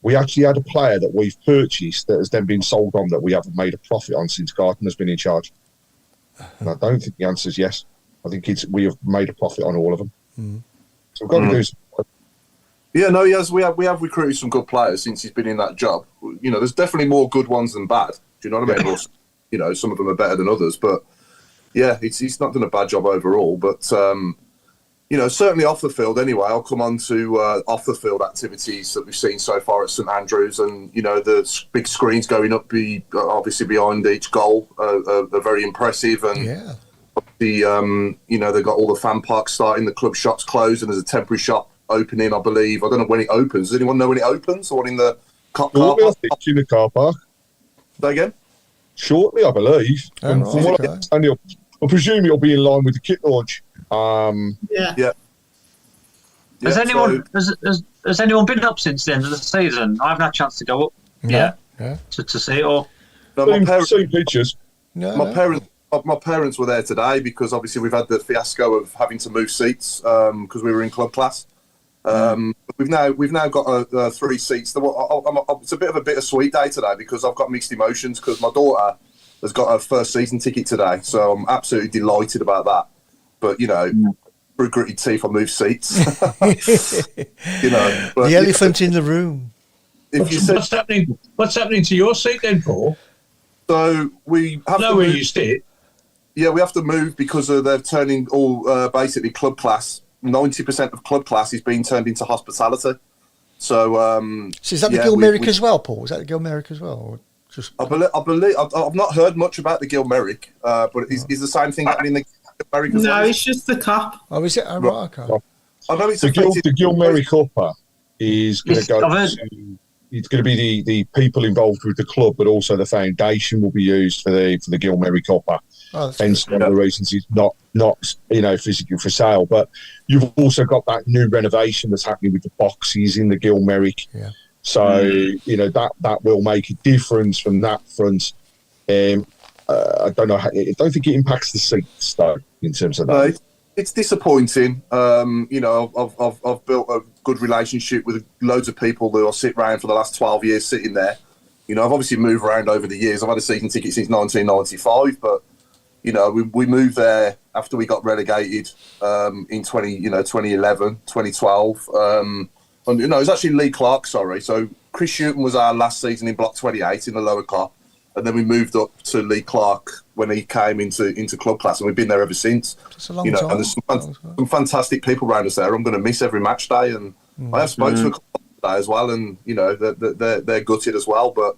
Speaker 4: We actually had a player that we've purchased that has then been sold on that we haven't made a profit on since Gardner's been in charge. And I don't think the answer is yes. I think we have made a profit on all of them. So we've got to do something.
Speaker 1: Yeah, no, yes, we have recruited some good players since he's been in that job. You know, there's definitely more good ones than bad. Do you know what I mean? Or, you know, some of them are better than others, but yeah, he's not done a bad job overall. But you know, certainly off the field anyway. I'll come on to off the field activities that we've seen so far at St Andrews, and you know, the big screens going up, obviously behind each goal are very impressive, and the you know, they've got all the fan parks starting, the club shops closed, and there's a temporary shop opening, I believe. I don't know when it opens. Does anyone know when it opens? Or in the car park?
Speaker 4: In the car park.
Speaker 1: Say again?
Speaker 4: Shortly, I believe. From what I understand, I presume it'll be in line with the kit launch.
Speaker 3: Has anyone been up since the end of the season? I haven't had a chance to go up to see it all.
Speaker 1: No,
Speaker 4: seen pictures.
Speaker 1: My parents were there today because obviously we've had the fiasco of having to move seats because we were in club class. We've now got 3 seats. It's a bit of a bittersweet day today because I've got mixed emotions because my daughter has got her first season ticket today, so I'm absolutely delighted about that. But you know, through gritted teeth, I move seats. You know, but,
Speaker 5: the elephant in the room.
Speaker 6: What's happening to your seat then, Paul?
Speaker 1: So we have
Speaker 6: to where you sit.
Speaker 1: Yeah, we have to move because they're turning all basically club class. 90% of club class is being turned into hospitality. So,
Speaker 5: is that the Gilmerick as well, Paul? Is that the Gilmerick as well? Or just... I
Speaker 1: believe I've not heard much about the Gilmerick, but is the same thing happening in the Gilmerick as well?
Speaker 2: No, it's just the cup.
Speaker 5: Oh, is it? Oh, right, okay.
Speaker 1: I know it's
Speaker 4: the Gilmerick Upper is going to go to... It's going to be the people involved with the club, but also the foundation will be used for the Gilmerick Upper. Hence one of the reasons it's not you know, physically for sale. But you've also got that new renovation that's happening with the boxes in the Gilmerick. Yeah. So you know, that will make a difference from that front. I don't know. I don't think it impacts the seats though in terms of that.
Speaker 1: It's disappointing. You know, I've built a good relationship with loads of people that I sit around for the last 12 years sitting there. You know, I've obviously moved around over the years. I've had a season ticket since 1995, but you know, we moved there after we got relegated in 2011, 2012. And you know, it was actually Lee Clark, sorry. So Chris Shuton was our last season in Block 28 in the lower car, and then we moved up to Lee Clark when he came into club class, and we've been there ever since.
Speaker 5: It's a long time.
Speaker 1: And there's some fantastic people around us there. I'm going to miss every match day, and I have spoken to a couple today as well, and you know, they're gutted as well. But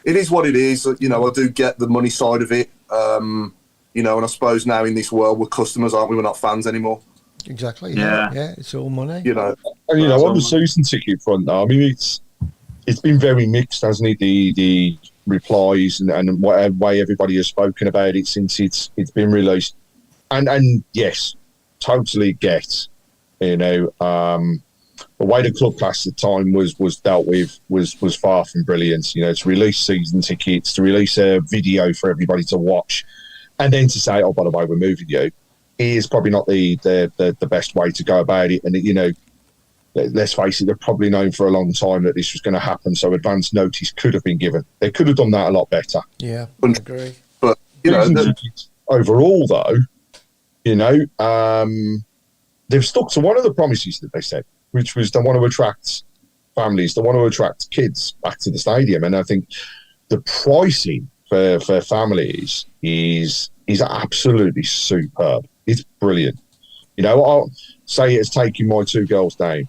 Speaker 1: it is what it is. You know, I do get the money side of it. You know, and I suppose now in this world we're customers, aren't we? We're not fans anymore.
Speaker 5: Exactly. Yeah. It's all money.
Speaker 1: You know,
Speaker 4: and you know, on the season ticket front, though, I mean, it's been very mixed, hasn't it? The replies and what way everybody has spoken about it since it's been released, and yes, totally get, you know, the way the club class at the time was dealt with was far from brilliant. You know, to release season tickets, to release a video for everybody to watch, and then to say, oh, by the way, we're moving you, is probably not the best way to go about it. And you know, let's face it, they're probably known for a long time that this was going to happen, so advance notice could have been given. They could have done that a lot better.
Speaker 5: Yeah, I agree.
Speaker 1: But you know,
Speaker 4: overall, though, you know, they've stuck to one of the promises that they said, which was they want to attract families, they want to attract kids back to the stadium. And I think the pricing for families is absolutely superb. It's brilliant. You know, I'll say it's taking my 2 girls down.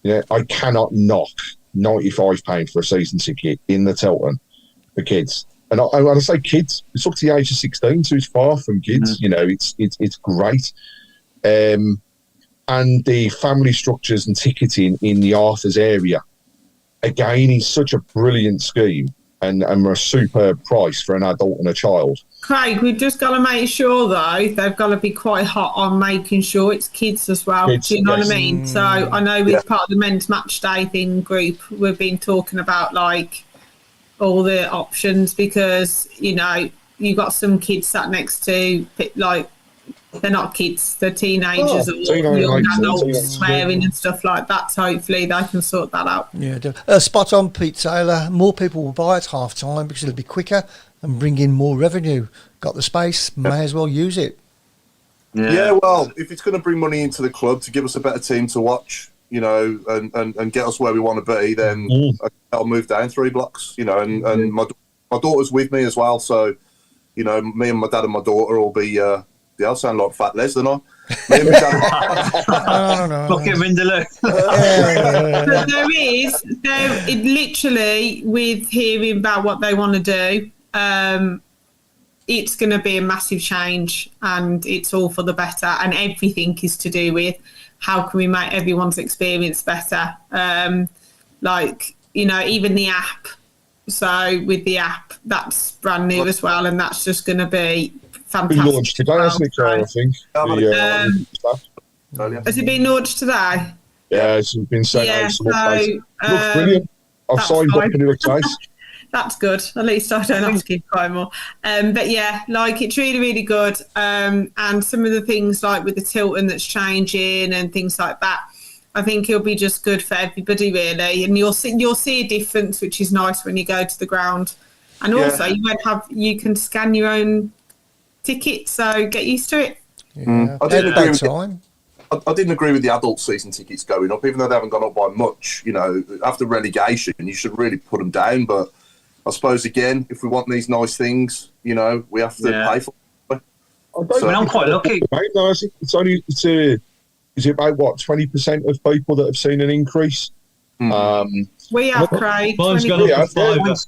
Speaker 4: You know, I cannot knock £95 for a season ticket in the Tilton for kids. And I say kids, it's up to the age of 16, so it's far from kids. You know, it's great. And the family structures and ticketing in the Arthur's area, again, is such a brilliant scheme and a superb price for an adult and a child.
Speaker 2: Craig, we've just got to make sure, though, they've got to be quite hot on making sure it's kids as well.
Speaker 4: Kids,
Speaker 2: Do you know
Speaker 4: yes.
Speaker 2: what I mean? So I know with part of the men's match day thing group, we've been talking about, like, all the options because, you know, you got some kids sat next to, like, they're not kids, they're teenagers or young adults swearing and stuff like that. So hopefully they can sort that out.
Speaker 5: Yeah, spot on, Pete Taylor. More people will buy at half time because it'll be quicker and bring in more revenue. Got the space, may as well use it.
Speaker 1: Yeah, well, if it's going to bring money into the club to give us a better team to watch, you know, and get us where we want to be, then I'll move down 3 blocks, you know, and my daughter's with me as well. So, you know, me and my dad and my daughter will be... I sound like Fat Les, don't I? Me and my dad.
Speaker 3: No. Look at Vindaloo.
Speaker 2: But it literally, with hearing about what they want to do, it's going to be a massive change and it's all for the better. And everything is to do with how can we make everyone's experience better. Like, you know, even the app. So with the app, that's brand new as well. And that's just going to be fantastic.
Speaker 4: Been launched today, hasn't it, Claire, I think?
Speaker 2: Has it been launched today?
Speaker 4: Yeah, it's been sent out.
Speaker 2: So,
Speaker 4: looks brilliant. I've signed up and it looks nice.
Speaker 2: That's good. At least I don't have to keep crying more. But yeah, like it's really, really good. And some of the things like with the Tilton that's changing and things like that, I think it'll be just good for everybody really. And you'll see a difference, which is nice when you go to the ground. And also you can scan your own ticket, so get used to it.
Speaker 5: Yeah.
Speaker 1: I didn't agree with the adult season tickets going up, even though they haven't gone up by much. You know, after relegation, you should really put them down. But I suppose again, if we want these nice things, you know, we have to pay for them.
Speaker 3: I'm quite lucky.
Speaker 4: It's only is it about what 20% of people that have seen an increase?
Speaker 2: We have, Craig.
Speaker 6: Mine's gone up to £5.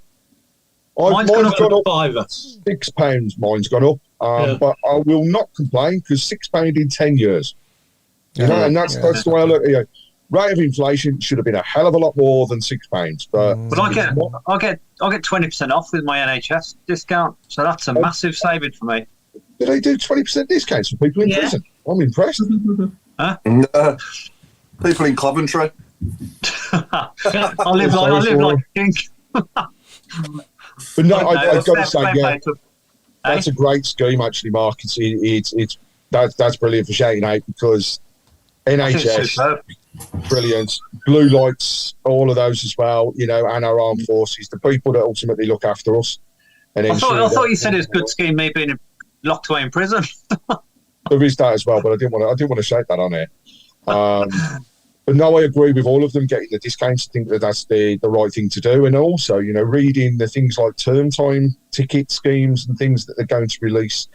Speaker 4: Mine's gone up
Speaker 6: £5.
Speaker 4: £6. Mine's gone up, but I will not complain because £6 in 10 years. You know, and that's the way I look. You know, rate of inflation should have been a hell of a lot more than £6, but
Speaker 3: I'll get 20% off with my NHS discount, so that's a massive saving for me.
Speaker 4: Do they do 20% discounts for people in prison? I'm impressed.
Speaker 3: Huh?
Speaker 1: People in Coventry.
Speaker 3: I live like a king.
Speaker 4: But no, I've got to say, that's a great scheme, actually, Mark. That's brilliant for shouting out because NHS, brilliant. Blue lights, all of those as well, you know, and our armed forces, the people that ultimately look after us. And
Speaker 3: I thought you said it was a good scheme, me being locked away in prison.
Speaker 4: There is that as well, but I didn't want to shout that on air. But no, I agree with all of them getting the discounts. I think that's the right thing to do. And also, you know, reading the things like term time ticket schemes and things that they're going to release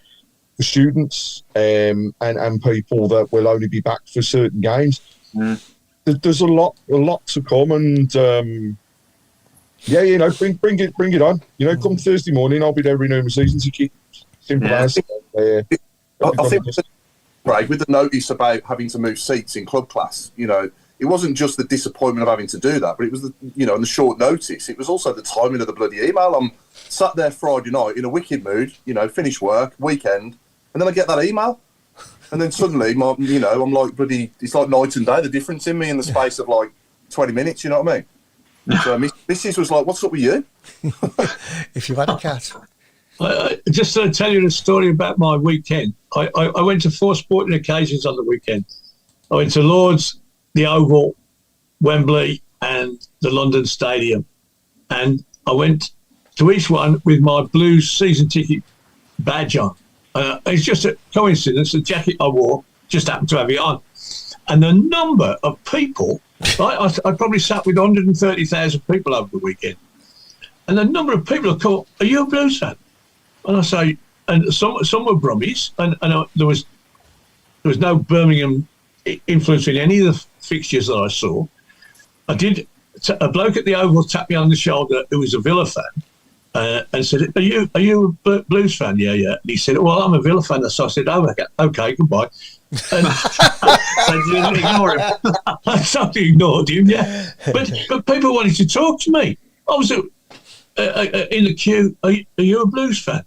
Speaker 4: for students and people that will only be back for certain games. There's a lot to come. And you know, bring it on. You know, come Thursday morning, I'll be there renewing my season ticket. Simple as.
Speaker 1: I think, Craig, with the notice about having to move seats in club class, you know, it wasn't just the disappointment of having to do that, but it was and the short notice. It was also the timing of the bloody email. I'm sat there Friday night in a wicked mood, you know, finish work, weekend, and then I get that email. And then suddenly, I'm like bloody, it's like night and day, the difference in me in the space of like 20 minutes, you know what I mean? So Mrs. was like, what's up with you?
Speaker 5: If you had a cat.
Speaker 6: Just to tell you the story about my weekend, I went to 4 sporting occasions on the weekend. I went to Lord's, the Oval, Wembley, and the London Stadium. And I went to each one with my Blues season ticket badge on. It's just a coincidence, the jacket I wore just happened to have it on. And the number of people, I probably sat with 130,000 people over the weekend. And the number of people who called, are you a Blues fan? And I say, and some were Brummies, and there was no Birmingham influence in any of the fixtures that I saw. I did. A bloke at the Oval tapped me on the shoulder who was a Villa fan, and said, "Are you a Blues fan?" Yeah. And he said, "Well, I'm a Villa fan." So I said, "Oh, okay, goodbye." And I didn't ignore him. I totally ignored him. Yeah, but people wanted to talk to me. I was in the queue. Are you a Blues fan?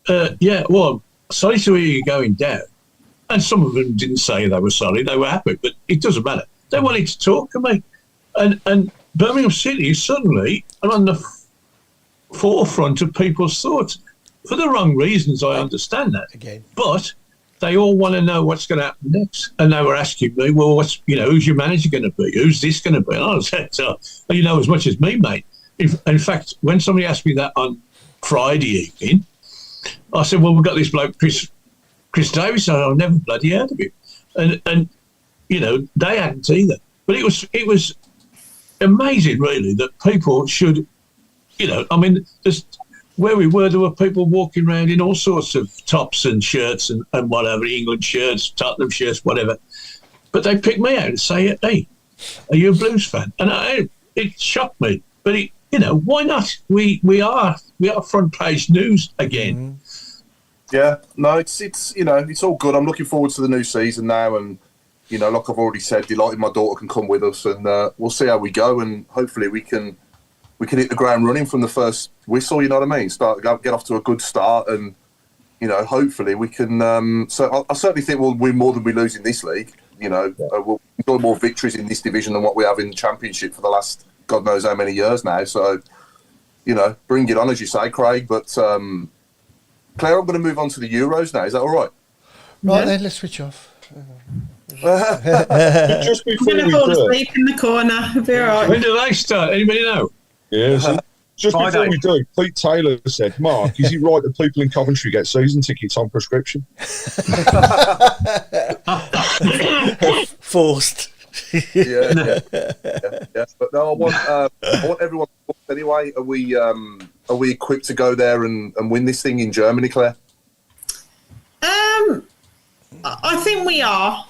Speaker 6: Well, sorry to hear you going down. And some of them didn't say they were sorry. They were happy, but it doesn't matter. They wanted to talk to me. And Birmingham City suddenly are on the forefront of people's thoughts. For the wrong reasons, I understand that.
Speaker 5: Again.
Speaker 6: But they all want to know what's going to happen next. And they were asking me, well, who's your manager going to be? Who's this going to be? And I said, you know as much as me, mate. In fact, when somebody asked me that on Friday evening, I said, well, we've got this bloke, Chris Davis. I've never bloody heard of him. And they hadn't either. But it was amazing, really, that people should, just where we were, there were people walking around in all sorts of tops and shirts and whatever, England shirts, Tottenham shirts, whatever. But they picked me out and say, hey, are you a Blues fan? And it shocked me. But, why not? We are front page news again.
Speaker 5: Mm-hmm.
Speaker 1: Yeah, no, it's all good. I'm looking forward to the new season now, and like I've already said, delighted my daughter can come with us, and we'll see how we go, and hopefully we can hit the ground running from the first whistle. You know what I mean? Get off to a good start, and hopefully we can. So I certainly think we'll win more than we lose in this league. We'll enjoy more victories in this division than what we have in the Championship for the last God knows how many years now. So bring it on, as you say, Craig. But Claire, I'm going to move on to the Euros now. Is that all right?
Speaker 5: Right then, let's switch off.
Speaker 4: Just before
Speaker 2: I'm going to fall asleep in the corner. It'll be all right.
Speaker 6: When do they start? Anybody know?
Speaker 4: Yeah. So just
Speaker 3: Friday.
Speaker 4: before we do, Pete Taylor said, Mark, is it right that people in Coventry get season tickets on prescription?
Speaker 5: Forced.
Speaker 1: Yeah. But no, I want everyone to talk anyway. Are we equipped to go there and win this thing in Germany, Claire?
Speaker 2: I think we are.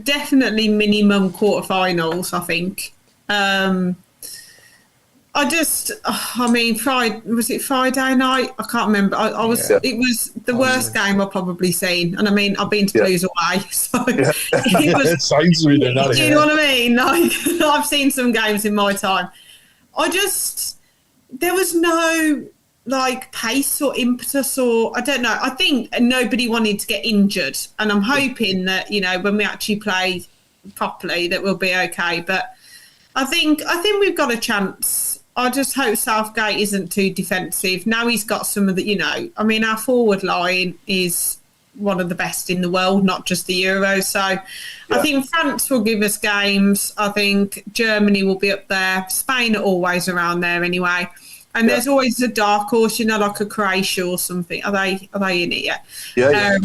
Speaker 2: Definitely minimum quarterfinals, I think. Friday, was it Friday night? I can't remember. It was the worst game I've probably seen. And I've been to Blues away, so it was.
Speaker 4: Sounds
Speaker 2: Do you know what I mean? Like, I've seen some games in my time. There was no pace or impetus, or I don't know. I think nobody wanted to get injured, and I'm hoping that when we actually play properly that we'll be okay. But I think we've got a chance. I just hope Southgate isn't too defensive. Now he's got some of the, our forward line is one of the best in the world, not just the Euros. So I think France will give us games. I think Germany will be up there. Spain are always around there anyway. And there's always a dark horse, like a Croatia or something. Are they in it yet?
Speaker 1: Yeah.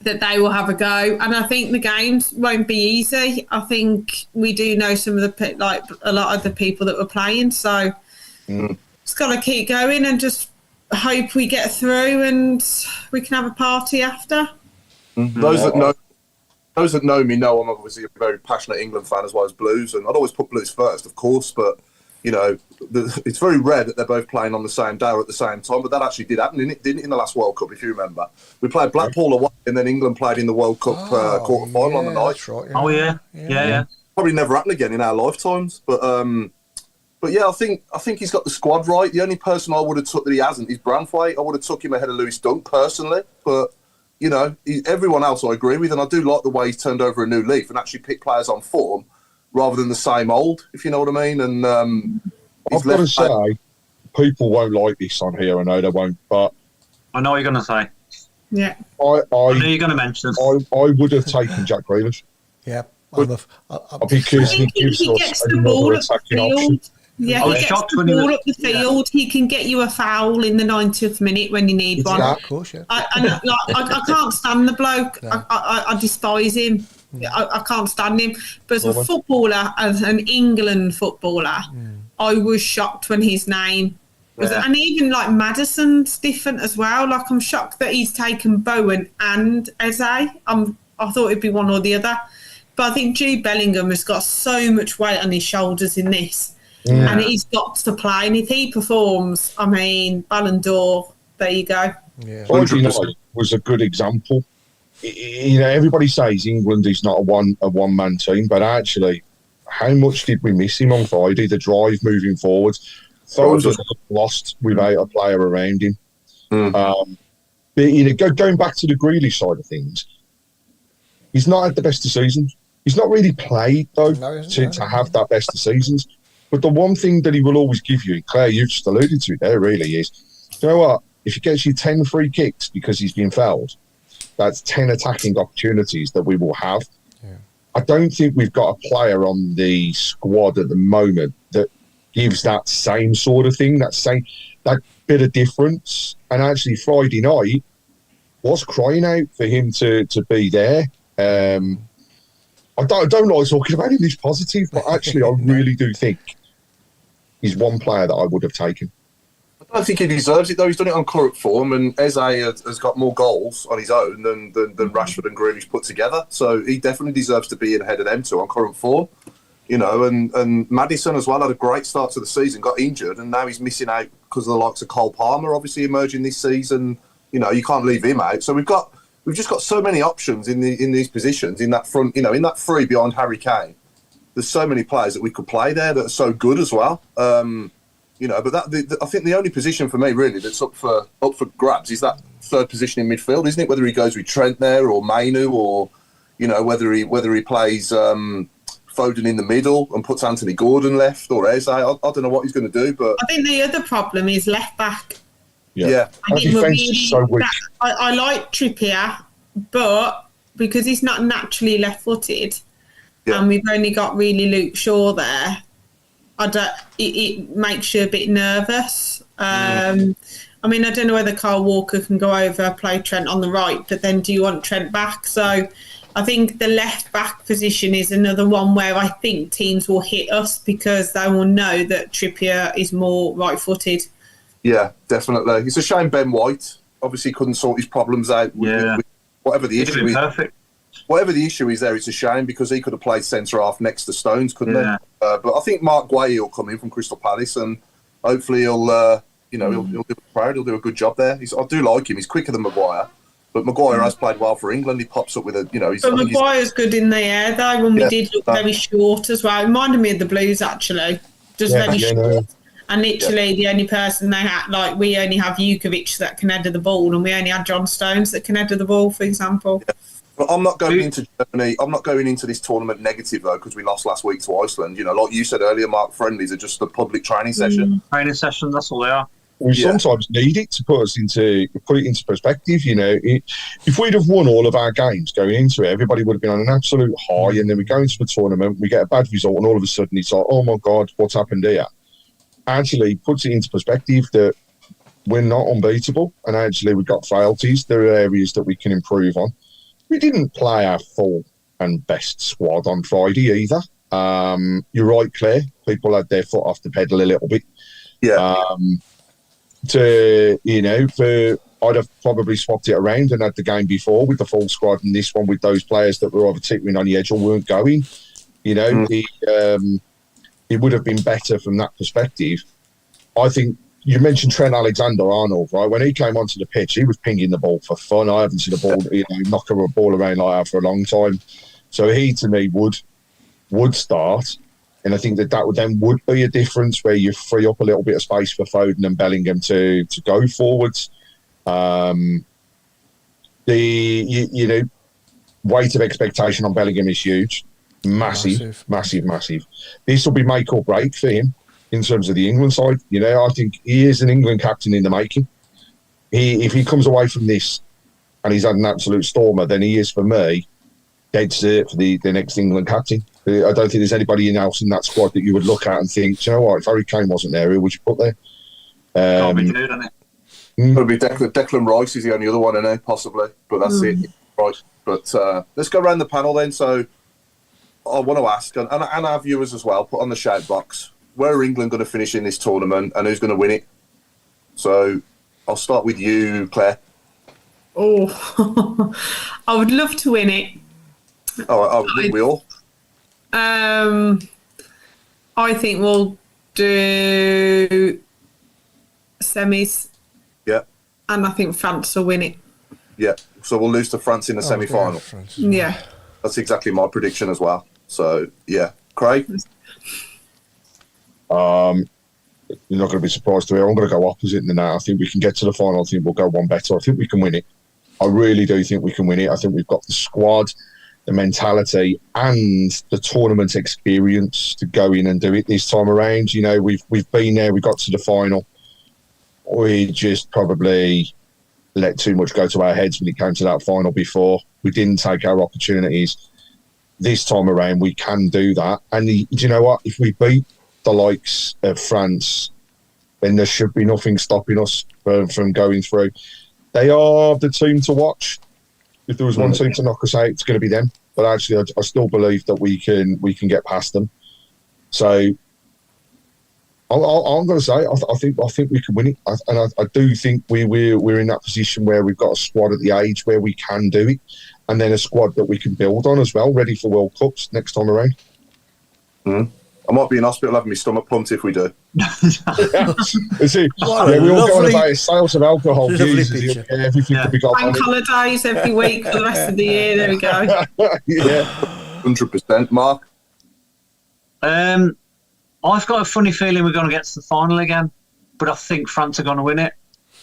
Speaker 2: That they will have a go. And I think the games won't be easy. I think we do know some of a lot of the people that were playing. So it's got to keep going and just hope we get through and we can have a party after.
Speaker 1: Mm-hmm. Those that know me know I'm obviously a very passionate England fan as well as Blues, and I'd always put Blues first, of course, but it's very rare that they're both playing on the same day or at the same time, but that actually did happen, didn't it, in the last World Cup, if you remember. We played Blackpool away, and then England played in the World Cup quarter-final on the night.
Speaker 5: That's right,
Speaker 3: Oh, yeah.
Speaker 1: Probably never happen again in our lifetimes, but yeah, I think he's got the squad right. The only person I would have took that he hasn't is Browne. I would have took him ahead of Lewis Dunk personally, but everyone else I agree with, and I do like the way he's turned over a new leaf and actually picked players on form rather than the same old, if you know what I mean. And
Speaker 4: I've got to say, people won't like this on here. I know they won't, but
Speaker 3: I know what you're going to say.
Speaker 2: Yeah.
Speaker 3: I know you're going to mention it.
Speaker 4: I would have taken Jack Grealish.
Speaker 5: Yeah.
Speaker 4: Because he gives us another attacking option.
Speaker 2: Yeah, he gets the ball up the field. He can get you a foul in the 90th minute when you need one.
Speaker 5: Of course, yeah.
Speaker 2: I can't stand the bloke. No. I despise him. I can't stand him. But as a footballer, as an England footballer, I was shocked when his name was, and even Maddison's different as well. I'm shocked that he's taken Bowen and Eze. I thought it'd be one or the other. But I think Jude Bellingham has got so much weight on his shoulders in this. Yeah. And he's got to play. And if he performs, Ballon d'Or, there you go.
Speaker 4: Yeah. 100% was a good example. Everybody says England is not a one-man team, but actually, how much did we miss him on Friday? The drive moving forward. Foden lost without a player around him. But, going back to the Grealish side of things, he's not had the best of seasons. He's not really played, though, to have that best of seasons. But the one thing that he will always give you, and Claire, you've just alluded to it there, really, is, you know what? If he gets you 10 free kicks because he's been fouled, that's 10 attacking opportunities that we will have. Yeah. I don't think we've got a player on the squad at the moment that gives that same sort of thing, that bit of difference. And actually, Friday night was crying out for him to be there. I don't like talking about him this positive, but actually, I really do think he's one player that I would have taken.
Speaker 1: I don't think he deserves it, though. He's done it on current form, and Eze has got more goals on his own than Rashford and Grealish put together. So he definitely deserves to be ahead of them two on current form. You know, and Maddison as well had a great start to the season, got injured, and now he's missing out because of the likes of Cole Palmer obviously emerging this season. You know, you can't leave him out. So we've just got so many options in these positions in that front. You know, in that three behind Harry Kane, there's so many players that we could play there that are so good as well. You know, but I think the only position for me really that's up for grabs is that third position in midfield, isn't it? Whether he goes with Trent there or Mainu, or you know whether he plays Foden in the middle and puts Anthony Gordon left, or Eze. I don't know what he's going to do, but
Speaker 2: I think the other problem is left back.
Speaker 1: Yeah.
Speaker 2: I think we're really, so weak. I like Trippier, but because he's not naturally left-footed, and we've only got really Luke Shaw there, it makes you a bit nervous. I mean, I don't know whether Kyle Walker can go over, play Trent on the right, but then do you want Trent back? So I think the left-back position is another one where I think teams will hit us because they will know that Trippier is more right-footed.
Speaker 1: Yeah, definitely. It's a shame Ben White obviously couldn't sort his problems out with whatever the issue is.
Speaker 3: Perfect.
Speaker 1: Whatever the issue is there, it's a shame because he could have played centre-half next to Stones, couldn't he? But I think Mark Guay will come in from Crystal Palace and hopefully he'll do a good job there. I do like him. He's quicker than Maguire. But Maguire has played well for England. He pops up with a,
Speaker 2: But Maguire's good in the air, though, when we did look very short as well. It reminded me of the Blues, actually. Just very short. No. And literally the only person they had, like, we only have Jukovic that can header the ball, and we only had John Stones that can header the ball, for example.
Speaker 1: Yeah. But I'm not going into Germany. I'm not going into this tournament negative, though, because we lost last week to Iceland. You know, like you said earlier, Mark, friendlies are just a public training session.
Speaker 3: Training session, that's all they are.
Speaker 4: We sometimes need it to put it into perspective. You know, if we'd have won all of our games going into it, everybody would have been on an absolute high, and then we go into the tournament, we get a bad result, and all of a sudden it's like, oh my God, what's happened here? Actually puts it into perspective that we're not unbeatable, and actually we've got frailties. There are areas that we can improve on. We didn't play our full and best squad on Friday either. You're right, Claire. People had their foot off the pedal a little bit.
Speaker 1: Yeah.
Speaker 4: I'd have probably swapped it around and had the game before with the full squad, and this one with those players that were either tickling on the edge or weren't going. You know, it would have been better from that perspective. I think you mentioned Trent Alexander-Arnold, right? When he came onto the pitch, he was pinging the ball for fun. I haven't seen a ball, knock a ball around like that for a long time. So he, to me, would start. And I think that would be a difference where you free up a little bit of space for Foden and Bellingham to go forwards. The weight of expectation on Bellingham is huge. Massive. This will be make or break for him in terms of the England side. You know, I think he is an England captain in the making. If he comes away from this and he's had an absolute stormer, then he is, for me, dead set for the next England captain. I don't think there's anybody else in that squad that you would look at and think, do you know what, if Harry Kane wasn't there, who would you put there?
Speaker 3: Can't be good, isn't it?
Speaker 1: It'll be Declan Rice is the only other one, isn't it? Possibly, but that's it. Right. But let's go around the panel then. So I want to ask, and our viewers as well, put on the shout box, where are England going to finish in this tournament and who's going to win it? So I'll start with you, Claire.
Speaker 2: Oh, I would love to win it.
Speaker 1: We all?
Speaker 2: I think we'll do semis.
Speaker 1: Yeah.
Speaker 2: And I think France will win it.
Speaker 1: Yeah. So we'll lose to France in the semi-final.
Speaker 2: Yeah.
Speaker 1: That's exactly my prediction as well. So, yeah. Craig?
Speaker 4: you're not going to be surprised to hear I'm going to go opposite than that. I think we can get to the final. I think we'll go one better. I think we can win it. I really do think we can win it. I think we've got the squad, the mentality, and the tournament experience to go in and do it this time around. You know, we've been there. We got to the final. We just probably let too much go to our heads when it came to that final before. We didn't take our opportunities. This time around, we can do that. And do you know what? If we beat the likes of France, then there should be nothing stopping us from going through. They are the team to watch. If there was one team to knock us out, it's going to be them. But actually, I still believe that we can get past them. So I'm going to say I think we can win it, and I do think we're in that position where we've got a squad at the age where we can do it, and then a squad that we can build on as well, ready for World Cups next time around.
Speaker 1: I might be in hospital having my stomach pumped if we do.
Speaker 4: See, we all go on about sales of alcohol. Everything can be got
Speaker 2: bank holidays every week for the rest of the year. There we go.
Speaker 1: Yeah, 100%. Mark?
Speaker 3: I've got a funny feeling we're going to get to the final again, but I think France are going to win it.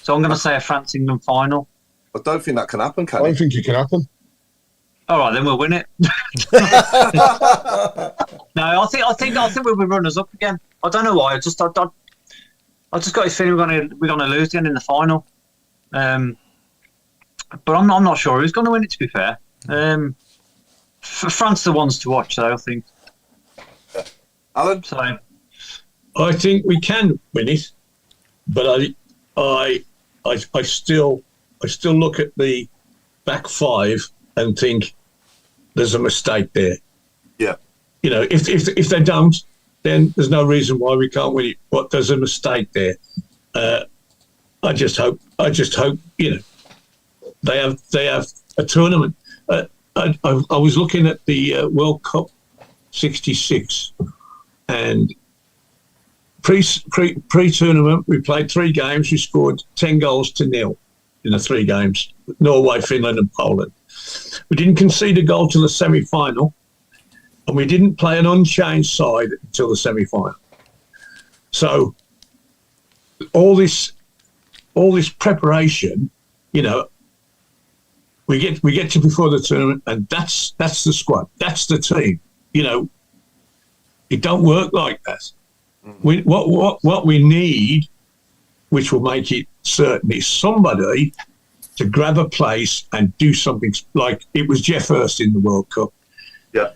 Speaker 3: So I'm going to say a France-England final.
Speaker 1: I don't think that can happen, can
Speaker 4: I don't think it can happen.
Speaker 3: All right, then we'll win it. No, I think we'll be runners up again. I don't know why. I just got this feeling we're gonna lose again in the final. But I'm not sure who's going to win it. To be fair, for France, the ones to watch, though, I think.
Speaker 1: Alan?
Speaker 3: So,
Speaker 6: I think we can win it, but I still look at the back five and think there's a mistake there.
Speaker 1: Yeah.
Speaker 6: You know, if they don't, then there's no reason why we can't win it. But there's a mistake there. I just hope you know they have a tournament. I was looking at the World Cup '66, and pre-tournament we played 3 games. We scored 10 goals to 0 in the 3 games: Norway, Finland, and Poland. We didn't concede a goal till the semi-final, and we didn't play an unchanged side until the semi-final. So all this preparation, you know, we get to before the tournament, and that's the squad, that's the team. You know, it don't work like that. What we need, which will make it certain, is somebody to grab a place and do something like it was Jeff Hurst in the World Cup.
Speaker 1: Yeah.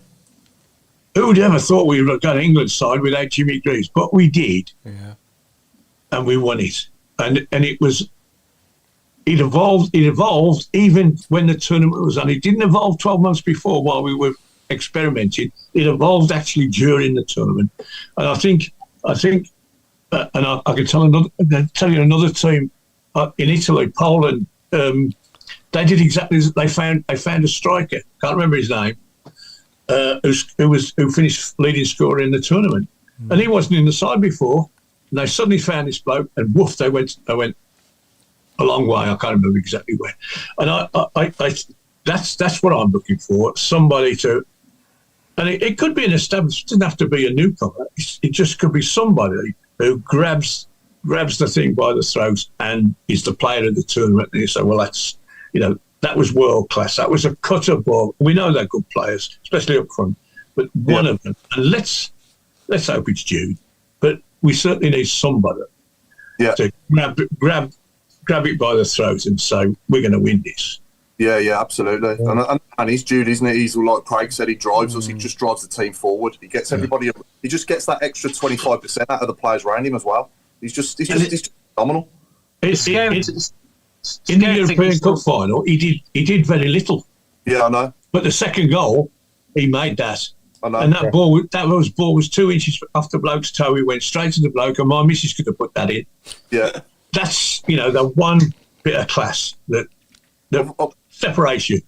Speaker 6: Who would ever thought we would have got England's side without Jimmy Greaves? But we did.
Speaker 5: Yeah.
Speaker 6: And we won it. And it evolved even when the tournament was on. It didn't evolve 12 months before while we were experimenting. It evolved actually during the tournament. And I think and I can tell you another team in Italy, Poland. They did exactly. They found a striker. Can't remember his name. Who finished leading scorer in the tournament, and he wasn't in the side before. And they suddenly found this bloke, and woof, they went a long way. I can't remember exactly where. And I that's what I'm looking for. Somebody to, and it could be an established. It doesn't have to be a newcomer. It just could be somebody who grabs the thing by the throat and is the player of the tournament. And you say, well, that's, you know, that was world class. That was a cutter ball. We know they're good players, especially up front. But one of them, and let's hope it's Jude. But we certainly need somebody to grab it by the throat and say, we're going to win this.
Speaker 1: Yeah, absolutely. And he's Jude, isn't it? He's, like Craig said, he drives us. He just drives the team forward. He gets everybody. He just gets that extra 25% out of the players around him as well. He's just phenomenal.
Speaker 6: It's scary. In the European Cup final, he did very little.
Speaker 1: Yeah, I know.
Speaker 6: But the second goal, he made that.
Speaker 1: I know.
Speaker 6: And that ball was 2 inches off the bloke's toe. He went straight to the bloke, and my missus could have put that in.
Speaker 1: Yeah.
Speaker 6: That's, you know, the one bit of class, the separation.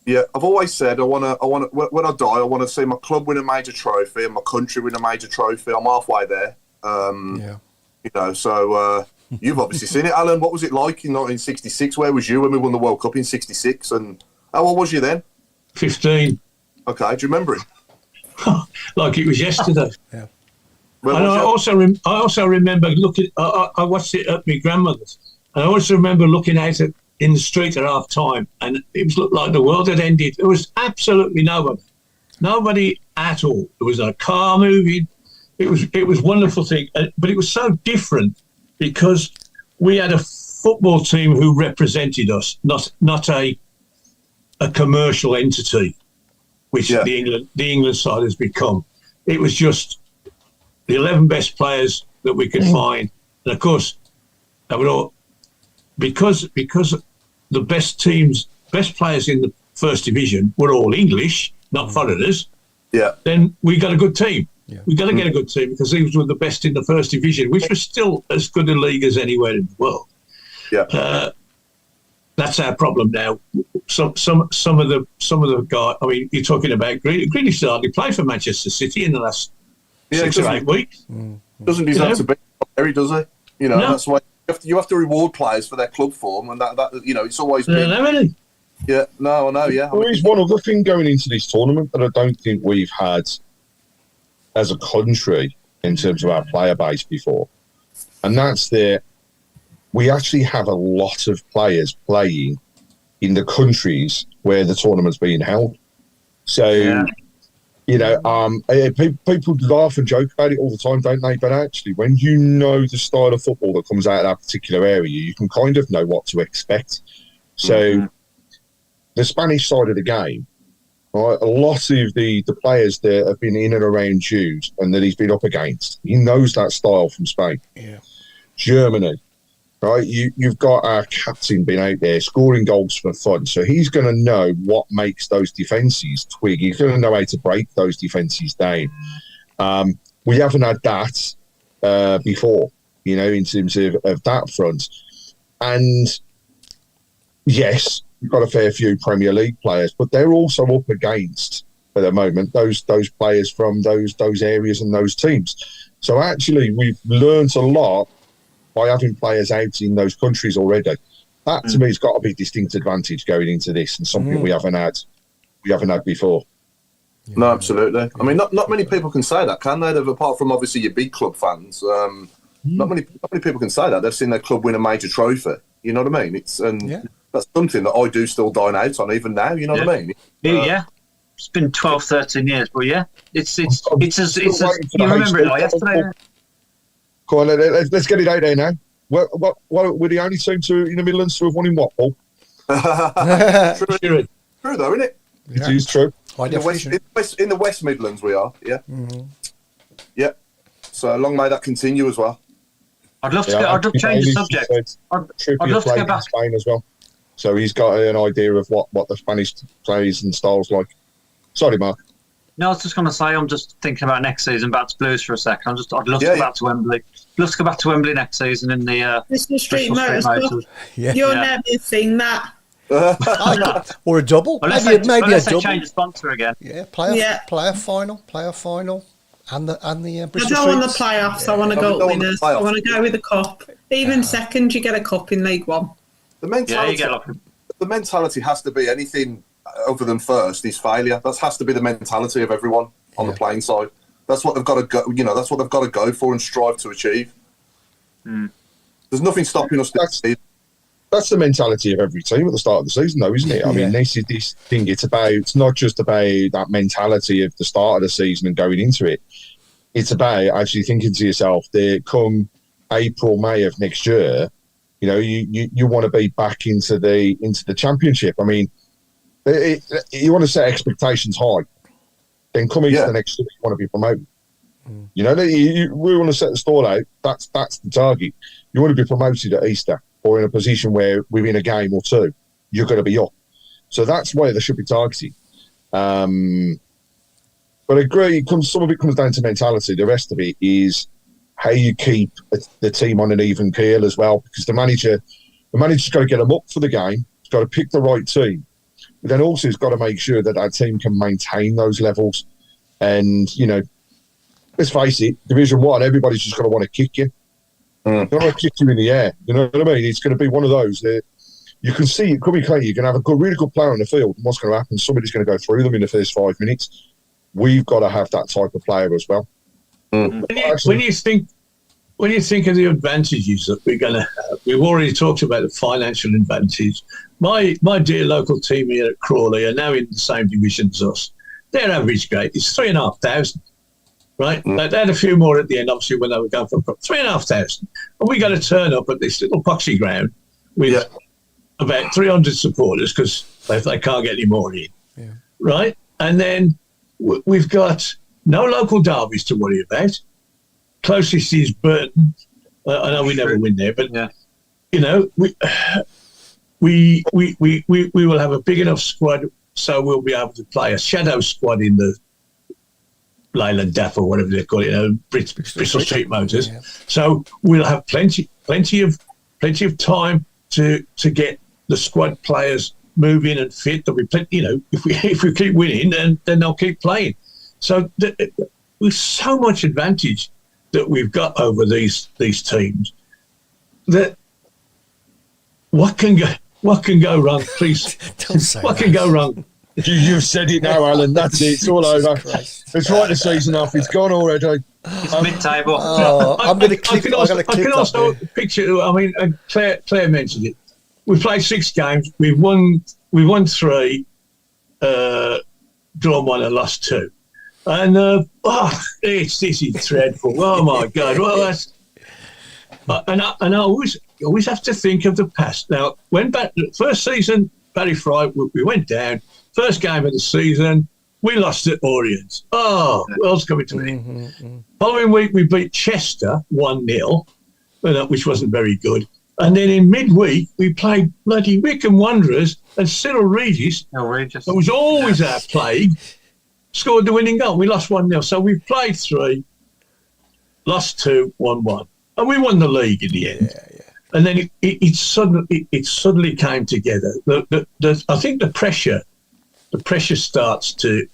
Speaker 1: Yeah, I've always said when I die, I want to see my club win a major trophy and my country win a major trophy. I'm halfway there. You know, so you've obviously seen it, Alan. What was it like in 1966? Where was you when we won the World Cup in '66? And how old was you then?
Speaker 6: 15.
Speaker 1: Okay, do you remember it?
Speaker 6: Like it was yesterday. And I also remember looking. I watched it at my grandmother's, and I also remember looking out in the street at half time, and it looked like the world had ended. There was absolutely nobody at all. There was a car moving. It was a wonderful thing, but it was so different because we had a football team who represented us, not a commercial entity, which the England side has become. It was just the 11 best players that we could find, and of course, they were all because the best players in the first division were all English, not foreigners. Yeah. Then we got a good team. Yeah. We got to get a good team because these were the best in the first division, which was still as good a league as anywhere in the world. Yeah. That's our problem now. Some of the guys. I mean, you're talking about Grealish hardly played for Manchester City in the last 6 or 8 weeks.
Speaker 1: Doesn't deserve to be very, does he? You know, that's why you have to reward players for their club form, and that it's always been. Yeah, no, I know. Yeah,
Speaker 4: there is one other thing going into this tournament that I don't think we've had as a country in terms of our player base before, and that's that we actually have a lot of players playing in the countries where the tournament's being held. So, people laugh and joke about it all the time, don't they? But actually, when you know the style of football that comes out of that particular area, you can kind of know what to expect. So, the Spanish side of the game, right, a lot of the players that have been in and around Jude and that he's been up against, he knows that style from Spain. Yeah. Germany, right? You've got our captain being out there scoring goals for fun. So he's going to know what makes those defences twig. He's going to know how to break those defences down. We haven't had that before, in terms of that front. And yes, we've got a fair few Premier League players, but they're also up against, at the moment, those players from those areas and those teams. So actually, we've learnt a lot by having players out in those countries already. That to me has got a big distinct advantage going into this, and something we haven't had before.
Speaker 1: Yeah. No, absolutely. I mean, not many people can say that, can they? Apart from obviously your big club fans, not many people can say that they've seen their club win a major trophy. You know what I mean? That's something that I do still dine out on even now. You know what I mean?
Speaker 3: It's been 12, 13 years, but it's as you remember it like yesterday.
Speaker 4: Come on, let's get it out there now. What we're the only team in the Midlands to have won in what, Paul?
Speaker 1: True though, isn't it?
Speaker 4: It is true.
Speaker 1: In the West Midlands we are, yeah. Mm-hmm. Yeah. So long may that continue as well.
Speaker 3: I'd love to change the subject. I'd love to go back.
Speaker 4: Spain as well. So he's got an idea of what the Spanish plays and styles like. Sorry, Mark.
Speaker 3: No, I was just going to say, I'm just thinking about next season, back to Blues for a second. I'd love to go back to Wembley. Love to go back to Wembley next season in the
Speaker 2: Bristol Street Motors. You'll never seen that.
Speaker 5: Or a double.
Speaker 3: Unless
Speaker 5: maybe a double.
Speaker 3: Change the sponsor again.
Speaker 5: Yeah, player final, and the Bristol
Speaker 2: I don't want the playoffs. I want to go winners. I want to go with the cup. Even second, you get a cup in League One.
Speaker 1: The mentality has to be anything other than first is failure. That has to be the mentality of everyone on the playing side. That's what they've got to go. That's what they've got to go for and strive to achieve. There's nothing stopping us.
Speaker 4: That's the mentality of every team at the start of the season, though, isn't it? I mean, this thing. It's not just about that mentality of the start of the season and going into it. It's about actually thinking to yourself that come April, May of next year, you want to be back into the championship. I mean, you want to set expectations high. Then come into the next year, you want to be promoted. We want to set the stall out. That's the target. You want to be promoted at Easter or in a position where within a game or two, you're going to be up. So that's where they should be targeting. But I agree, some of it comes down to mentality. The rest of it is how you keep the team on an even keel as well, because the manager's got to get them up for the game. He's got to pick the right team. But then also he's got to make sure that team can maintain those levels. And, let's face it, Division 1, everybody's just going to want to kick you. They're going to kick you in the air. You know what I mean? It's going to be one of those that you can see it coming clear. You can have a really good player on the field. And what's going to happen? Somebody's going to go through them in the first 5 minutes. We've got to have that type of player as well.
Speaker 6: When you think of the advantages that we're going to have, we've already talked about the financial advantage. My dear local team here at Crawley are now in the same division as us. Their average gate is 3,500, right? They had a few more at the end, obviously, when they were going for 3,500. And we got to turn up at this little poxy ground with about 300 supporters because they can't get any more in, right? And then we've got no local derbies to worry about. Closest is Burton. I know we never win there, but you know, we will have a big enough squad, so we'll be able to play a shadow squad in the Leyland DAF or whatever they call it, Bristol Street Motors. Yeah. So we'll have plenty of time to get the squad players moving and fit. There'll be plenty, you know, if we keep winning, then they'll keep playing. So with so much advantage that we've got over these teams, that what can go wrong, please?
Speaker 5: Don't say
Speaker 6: what can go wrong?
Speaker 4: You've said it now, Alan. That's it. It's all over. Let's write the season off. It's gone already.
Speaker 3: It's mid-table.
Speaker 5: I'm going to click.
Speaker 6: I can also picture. I mean, Claire mentioned it. We've played 6 games. We've won 3, drawn 1 and lost 2. And this is dreadful. Oh my God! Well, that's and I always have to think of the past. Now, first season, Barry Fry, we went down. First game of the season, we lost at Orient. Oh, world's coming to an end. Following week, we beat Chester 1-0, which wasn't very good. And then in midweek, we played bloody Wycombe Wanderers and Cyril Regis. It was always our plague. Scored the winning goal. We lost 1-0. So we played 3, lost 2, won 1. And we won the league in the end. Yeah. And then it suddenly came together. I think the pressure starts to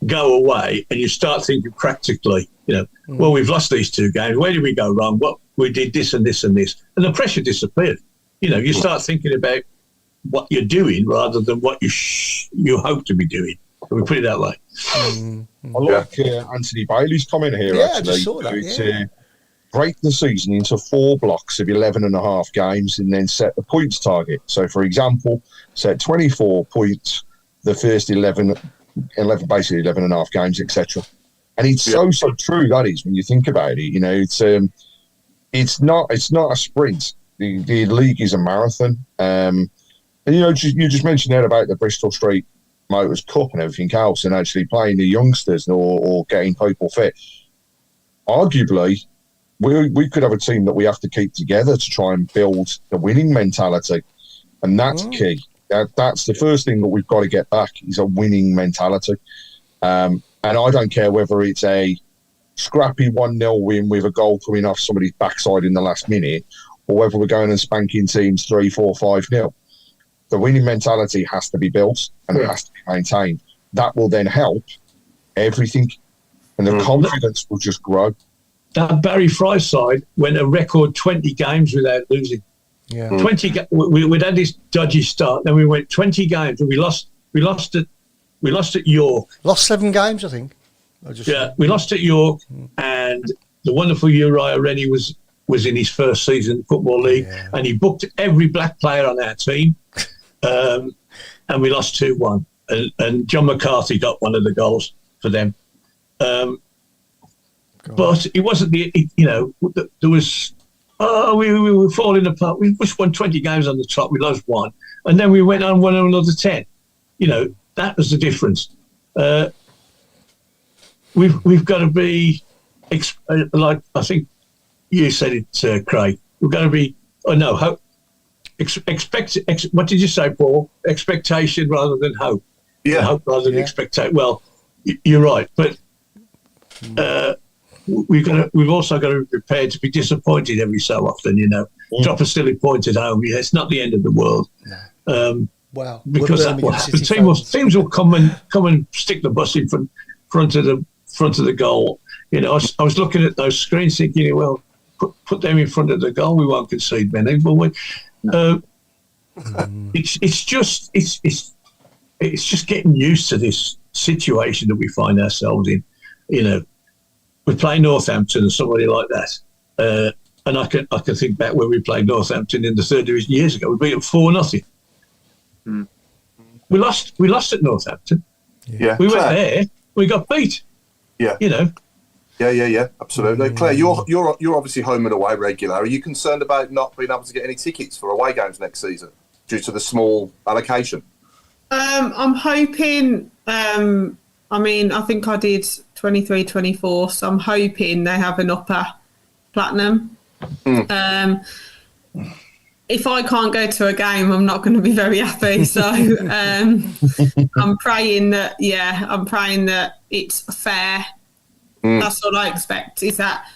Speaker 6: go away and you start thinking practically, you know, well, we've lost these 2 games. Where did we go wrong? What we did this and this and this. And the pressure disappeared. You know, you start thinking about what you're doing rather than what you hope to be doing. Can we put it that way?
Speaker 4: I like Anthony Bailey's comment here, actually.
Speaker 5: I just saw that,
Speaker 4: break the season into 4 blocks of 11.5 games and then set the points target. So, for example, set 24 points the first 11 basically 11.5 games, etc. And it's so true, that is, when you think about it. You know, it's not a sprint. The league is a marathon. And, you know, you just mentioned there about the Bristol Street Motors Cup and everything else, and actually playing the youngsters or getting people fit. Arguably, we could have a team that we have to keep together to try and build the winning mentality, and that's key. That's the first thing that we've got to get back, is a winning mentality. And I don't care whether it's a scrappy 1-0 win with a goal coming off somebody's backside in the last minute, or whether we're going and spanking teams 3-4, 5-0. The winning mentality has to be built and it has to be maintained. That will then help everything, and the confidence will just grow.
Speaker 6: That Barry Fry side went a record 20 games without losing. Yeah, 20. We'd had this dodgy start, then we went 20 games and we lost at York.
Speaker 5: Lost 7 games, I think.
Speaker 6: We lost at York, and the wonderful Uriah Rennie was in his first season in Football League, and he booked every black player on our team. And we lost 2-1, and John McCarthy got one of the goals for them. But it wasn't there was, we were falling apart. We just won 20 games on the trot. We lost 1. And then we went on and won another 10. You know, that was the difference. We've got to be, like I think you said it, Craig, we've got to be, hope. What did you say, Paul? Expectation rather than hope. Yeah. Hope rather than expectation. Well, you're right, but we've also got to be prepared to be disappointed every so often. You know, drop a silly point at home. Yeah, it's not the end of the world.
Speaker 5: Wow.
Speaker 6: Because teams will come and stick the bus in front of the goal. You know, I was looking at those screens thinking, well, put them in front of the goal. We won't concede many, but it's just getting used to this situation that we find ourselves in. You know, we play Northampton or somebody like that, and I can think back when we played Northampton in the third division years ago. We beat them 4-0. We lost at Northampton.
Speaker 1: Yeah,
Speaker 6: we
Speaker 1: Claire.
Speaker 6: went there. We got beat.
Speaker 1: Yeah, Yeah, absolutely. Claire, you're obviously home and away regular. Are you concerned about not being able to get any tickets for away games next season due to the small allocation?
Speaker 2: I'm hoping. I think I did 23, 24, so I'm hoping they have an upper platinum. If I can't go to a game, I'm not going to be very happy. So I'm praying that it's fair. That's all I expect, is that,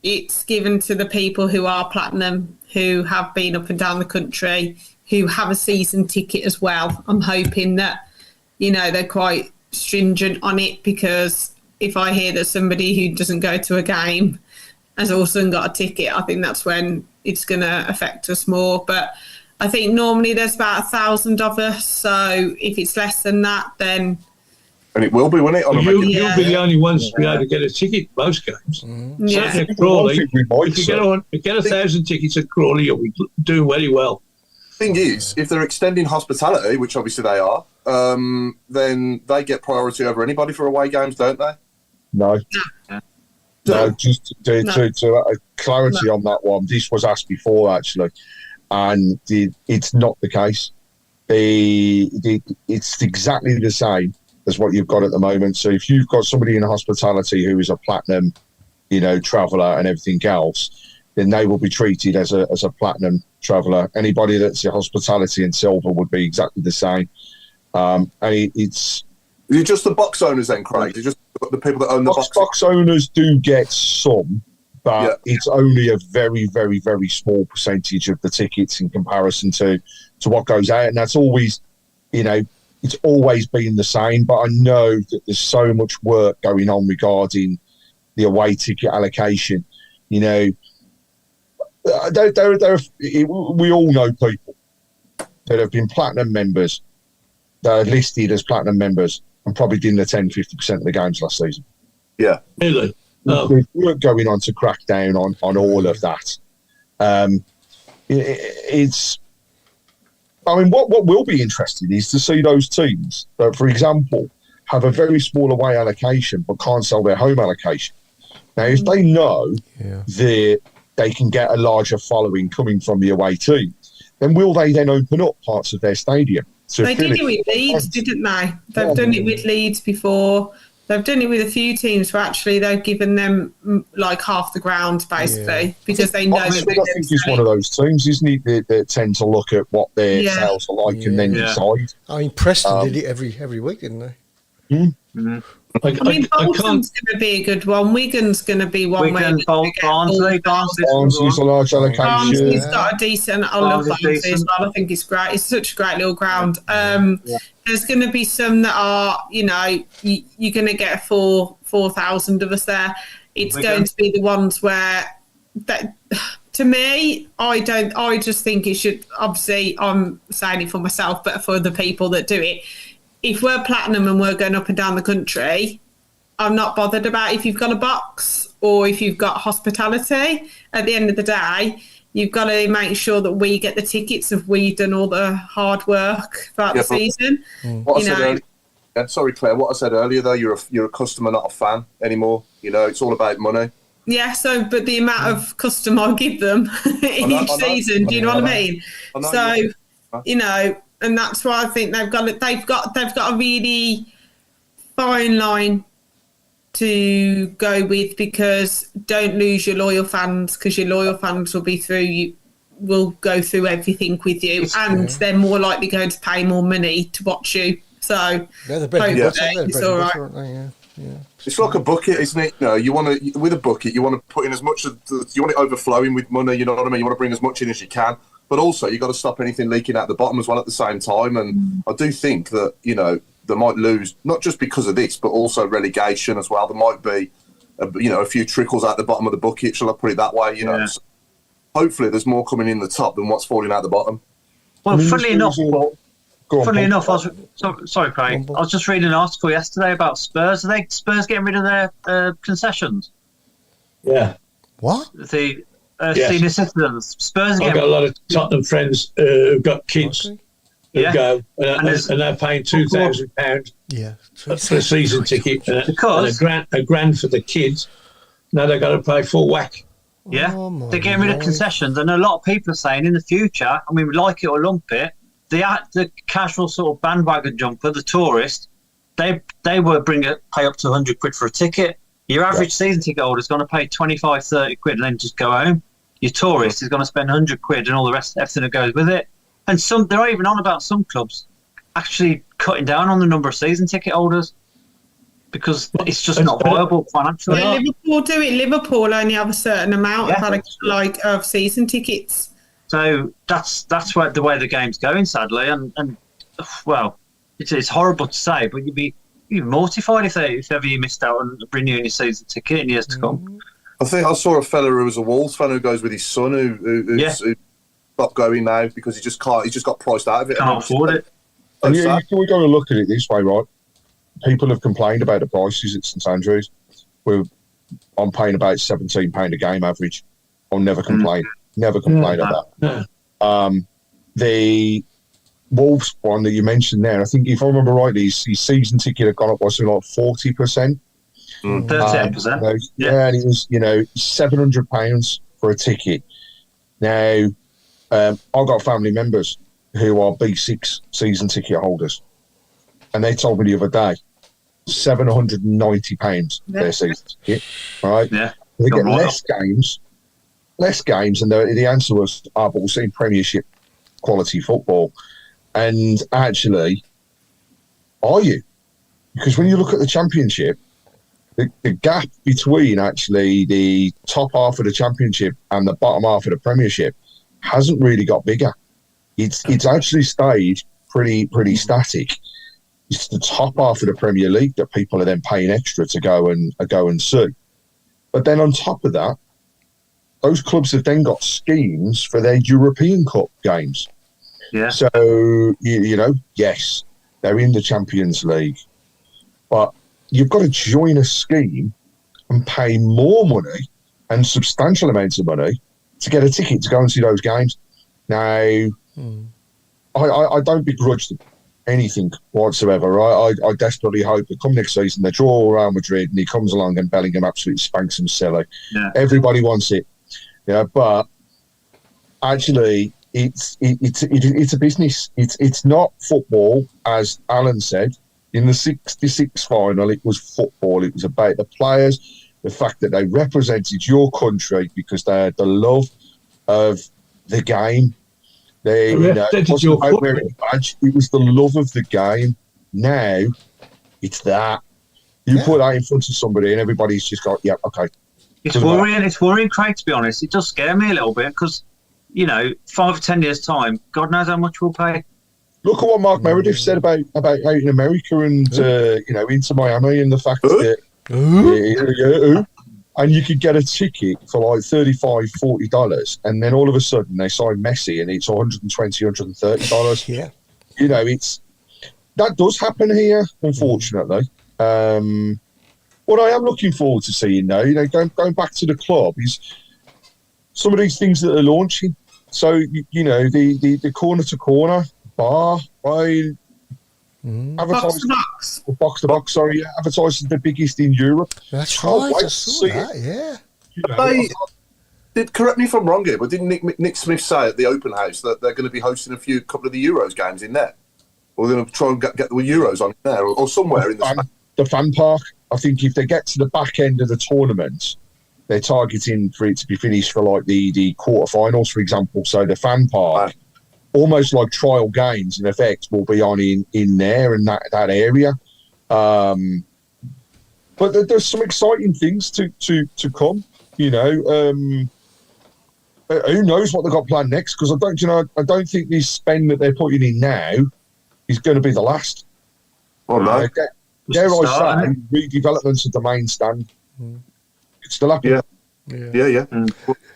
Speaker 2: it's given to the people who are platinum, who have been up and down the country, who have a season ticket as well. I'm hoping that, they're quite stringent on it, because if I hear that somebody who doesn't go to a game has also got a ticket, I think that's when it's going to affect us more. But I think normally there's about 1,000 of us, so if it's less than that, then...
Speaker 1: And it will be, won't it?
Speaker 6: You'll be the only ones to be able to get a ticket most games. Certainly at Crawley, if you get 1,000 tickets at Crawley, you'll be doing very well.
Speaker 1: Thing is, if they're extending hospitality, which obviously they are, then they get priority over anybody for away games, don't they?
Speaker 4: No. No, just to clarity on that one. This was asked before, actually, and it's not the case. It's exactly the same as what you've got at the moment. So if you've got somebody in hospitality who is a platinum, traveller and everything else, then they will be treated as a platinum traveller. Anybody that's in hospitality and silver would be exactly the same. And it's...
Speaker 1: Is it just the box owners then, Craig? Is it just the people that own the box?
Speaker 4: Box owners do get some, but it's only a very, very, very small percentage of the tickets in comparison to what goes out. And that's always, it's always been the same. But I know that there's so much work going on regarding the away ticket allocation. We all know people that have been platinum members, that are listed as platinum members, and probably didn't attend 50% of the games last season.
Speaker 1: Yeah.
Speaker 6: Really?
Speaker 4: There's work going on to crack down on all of that. What will be interesting is to see those teams that, for example, have a very small away allocation but can't sell their home allocation. Now, if they know that they can get a larger following coming from the away team, then will they then open up parts of their stadium?
Speaker 2: They did it with Leeds, didn't they? They've done it with Leeds before. They've done it with a few teams where actually they've given them like half the ground, basically, because they know that
Speaker 4: I think it's one of those teams, isn't it, that tend to look at what their sales are like and then decide.
Speaker 5: Preston did it every week, didn't they?
Speaker 6: Mm-hmm.
Speaker 2: Bolton's going to be a good one. Wigan's going to be one.
Speaker 4: Barnsley's a large allocation.
Speaker 2: Barnsley's got a decent. I love Barnsley as well. I think it's great. It's such a great little ground. There's going to be some that are, you're going to get 4,000 of us there. It's going to be the ones where, to me, I just think it should. Obviously, I'm saying it for myself, but for the people that do it. If we're platinum and we're going up and down the country, I'm not bothered about if you've got a box or if you've got hospitality. At the end of the day, you've got to make sure that we get the tickets if we've done all the hard work throughout the season.
Speaker 1: What I said earlier, sorry, Claire, what I said earlier, though, you're a customer, not a fan anymore. It's all about money.
Speaker 2: Yeah, but the amount of custom I give them each season, do you know what I mean? And that's why I think they've got a really fine line to go with, because don't lose your loyal fans, because your loyal fans will go through everything with you, and they're more likely going to pay more money to watch you. So
Speaker 5: they're the bread and butter,
Speaker 2: it's all right.
Speaker 5: Aren't they? Yeah.
Speaker 1: It's like a bucket, isn't it? You want to, with a bucket, you want to put in as much, you want it overflowing with money. You know what I mean? You want to bring as much in as you can. But also, you've got to stop anything leaking out the bottom as well at the same time. And I do think that, they might lose, not just because of this, but also relegation as well. There might be, a few trickles out the bottom of the bucket, shall I put it that way? So hopefully there's more coming in the top than what's falling out the bottom.
Speaker 3: Well, funnily enough,
Speaker 4: Go on,
Speaker 3: Funnily
Speaker 4: Paul.
Speaker 3: enough, sorry, Craig. I was just reading an article yesterday about Spurs. Are Spurs getting rid of their concessions?
Speaker 6: Yeah.
Speaker 5: What?
Speaker 3: The
Speaker 6: Yes.
Speaker 3: senior citizens. Spurs are
Speaker 6: I've
Speaker 3: getting.
Speaker 6: got a lot of Tottenham friends who've got kids
Speaker 5: Okay.
Speaker 6: who
Speaker 3: Yeah.
Speaker 6: go
Speaker 3: And
Speaker 6: and they're paying £2,000
Speaker 5: Yeah.
Speaker 6: for a season ticket and
Speaker 3: Because-
Speaker 6: a grand for the kids. Now they've got to pay full whack.
Speaker 3: Yeah,
Speaker 5: Oh, my
Speaker 3: they're getting rid of
Speaker 5: life.
Speaker 3: concessions, and a lot of people are saying in the future, I mean, like it or lump it, the casual sort of bandwagon jumper, the tourist, they will pay up to 100 quid for a ticket. Your average season ticket holder is going to pay 25, 30 quid and then just go home. Your tourist is going to spend 100 quid and all the rest, everything that goes with it. And they're even on about some clubs actually cutting down on the number of season ticket holders because it's just not viable financially.
Speaker 2: When Liverpool do it, Liverpool only have a certain amount
Speaker 3: Yeah.
Speaker 2: of season tickets.
Speaker 3: So that's where the way the game's going, sadly, and well, it's horrible to say, but you'd be mortified if ever you missed out on renewing your season ticket in years to come.
Speaker 1: I think I saw a fella who was a Wolves fan who goes with his son who's stopped going now because he just can't. He's just got priced out of it.
Speaker 3: Can't afford it.
Speaker 4: And we've got to look at it this way, right? People have complained about the prices at St Andrews. I'm paying about £17 a game average. I'll never complain. Never complain about that. The Wolves one that you mentioned there, I think if I remember rightly, his season ticket had gone up by something like 40%.
Speaker 3: 38%.
Speaker 4: Yeah, and it was, £700 for a ticket. Now, I've got family members who are B6 season ticket holders, and they told me the other day, £790 their season ticket. Right?
Speaker 3: Yeah.
Speaker 4: They get less games, and the answer was, but we'll see Premiership quality football. And actually, are you? Because when you look at the Championship, the gap between actually the top half of the Championship and the bottom half of the Premiership hasn't really got bigger. It's actually stayed pretty static. It's the top half of the Premier League that people are then paying extra to go and see. But then on top of that, those clubs have then got schemes for their European Cup games.
Speaker 3: Yeah.
Speaker 4: So, yes, they're in the Champions League, but you've got to join a scheme and pay more money and substantial amounts of money to get a ticket to go and see those games. Now, I don't begrudge them anything whatsoever. Right? I desperately hope that come next season they draw Real Madrid and he comes along and Bellingham absolutely spanks them silly.
Speaker 3: Yeah.
Speaker 4: Everybody wants it. Yeah, but actually, it's a business. It's not football, as Alan said. In the 66 final, it was football. It was about the players, the fact that they represented your country because they had the love of the game. It wasn't about wearing a badge. It was the love of the game. Now, it's that. You put that in front of somebody and everybody's just got, yeah, okay.
Speaker 3: It's worrying, Craig, to be honest. It does scare me a little bit because, 5 or 10 years' time, God knows how much we'll pay.
Speaker 4: Look at what Mark Meredith said about out in America and, into Miami and the fact that, and you could get a ticket for like $35, $40, and then all of a sudden they sign Messi and it's $120, $130.
Speaker 5: Yeah.
Speaker 4: That does happen here, unfortunately. What I am looking forward to seeing, though, going back to the club, is some of these things that are launching. So, the corner to corner bar,
Speaker 2: Box to box.
Speaker 4: Sorry, advertising the biggest in Europe.
Speaker 5: That's right. I saw that. Yeah.
Speaker 1: Correct me if I'm wrong here, but didn't Nick Smith say at the open house that they're going to be hosting a couple of the Euros games in there? Or they're going to try and get the Euros on there or somewhere in
Speaker 4: the fan park. I think if they get to the back end of the tournament, they're targeting for it to be finished for like the quarterfinals, for example. So the fan park, almost like trial games in effect, will be on in there and that area. But there's some exciting things to come. Who knows what they've got planned next? Because I don't think this spend that they're putting in now is going to be the last.
Speaker 1: Well, no.
Speaker 4: Dare I say, redevelopments of the main stand. It's still happening.
Speaker 1: Yeah.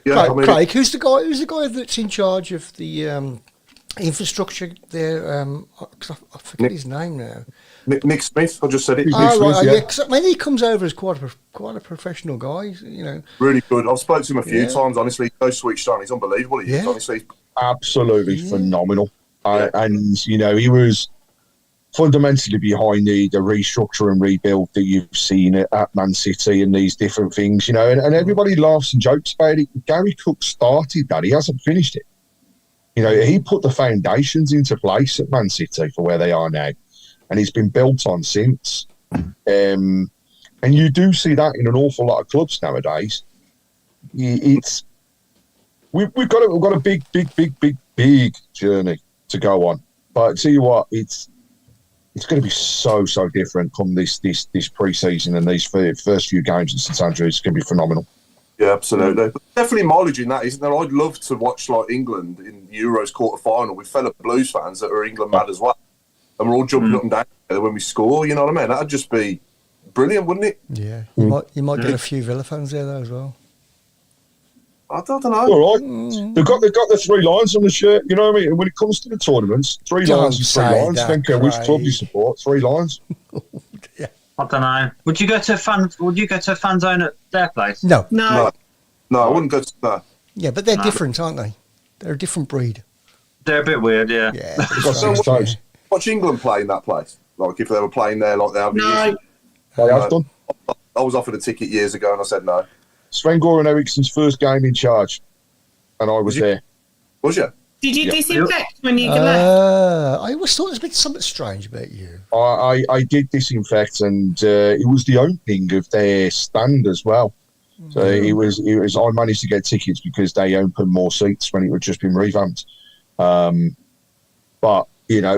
Speaker 5: Craig, who's the guy that's in charge of the infrastructure there. I forget his name now.
Speaker 1: Nick Smith, I just said it.
Speaker 5: Oh, right,
Speaker 4: Smith,
Speaker 5: yeah. 'Cause, I mean, he comes over as quite a professional guy, you know.
Speaker 1: Really good. I've spoken to him a few
Speaker 5: Yeah.
Speaker 1: times, honestly. He's so switched on. He's unbelievable. He is,
Speaker 5: Yeah.
Speaker 1: honestly.
Speaker 4: Absolutely phenomenal.
Speaker 1: Yeah.
Speaker 4: And, you know, he was fundamentally behind the restructure and rebuild that you've seen at Man City and these different things, you know, and everybody laughs and jokes about it. Gary Cook started that. He hasn't finished it. You know, he put the foundations into place at Man City for where they are now, and he's been built on since. And you do see that in an awful lot of clubs nowadays. It's we've got a big journey to go on. But I tell you what, it's going to be so different come this pre-season and these first few games at St Andrews. It's going to be phenomenal.
Speaker 1: Yeah, absolutely. But definitely mileage in that, isn't there? I'd love to watch like England in Euros quarter-final with fellow Blues fans that are England mad as well. And we're all jumping up and down together when we score, you know what I mean? That'd just be brilliant, wouldn't it?
Speaker 5: Yeah. You might get a few Villa fans there, though, as well.
Speaker 1: I don't know.
Speaker 4: All right. They've got the 3 lines on the shirt, you know what I mean? And when it comes to the tournaments, 3 lines is 3 lines. Don't care which club you support, 3 lines.
Speaker 5: Yeah.
Speaker 3: I don't know. Would you go to a fan zone at their place?
Speaker 5: No.
Speaker 2: No.
Speaker 1: No, I wouldn't go to that.
Speaker 5: Yeah, but they're different, aren't they? They're a different breed.
Speaker 3: They're a bit weird, yeah.
Speaker 5: Yeah.
Speaker 4: They've got
Speaker 5: that's
Speaker 4: 6
Speaker 5: right.
Speaker 4: toes.
Speaker 1: Watch England play in that place. Like if they were playing there like they have
Speaker 2: No.
Speaker 1: years.
Speaker 4: They have done.
Speaker 1: I was offered a ticket years ago and I said no.
Speaker 4: Sven-Goran Eriksson's first game in charge, and I was there.
Speaker 1: Was you?
Speaker 2: Did you disinfect when you left?
Speaker 5: I always thought there was been something strange about you.
Speaker 4: I did disinfect, and it was the opening of their stand as well. So it was. I managed to get tickets because they opened more seats when it had just been revamped. But you know,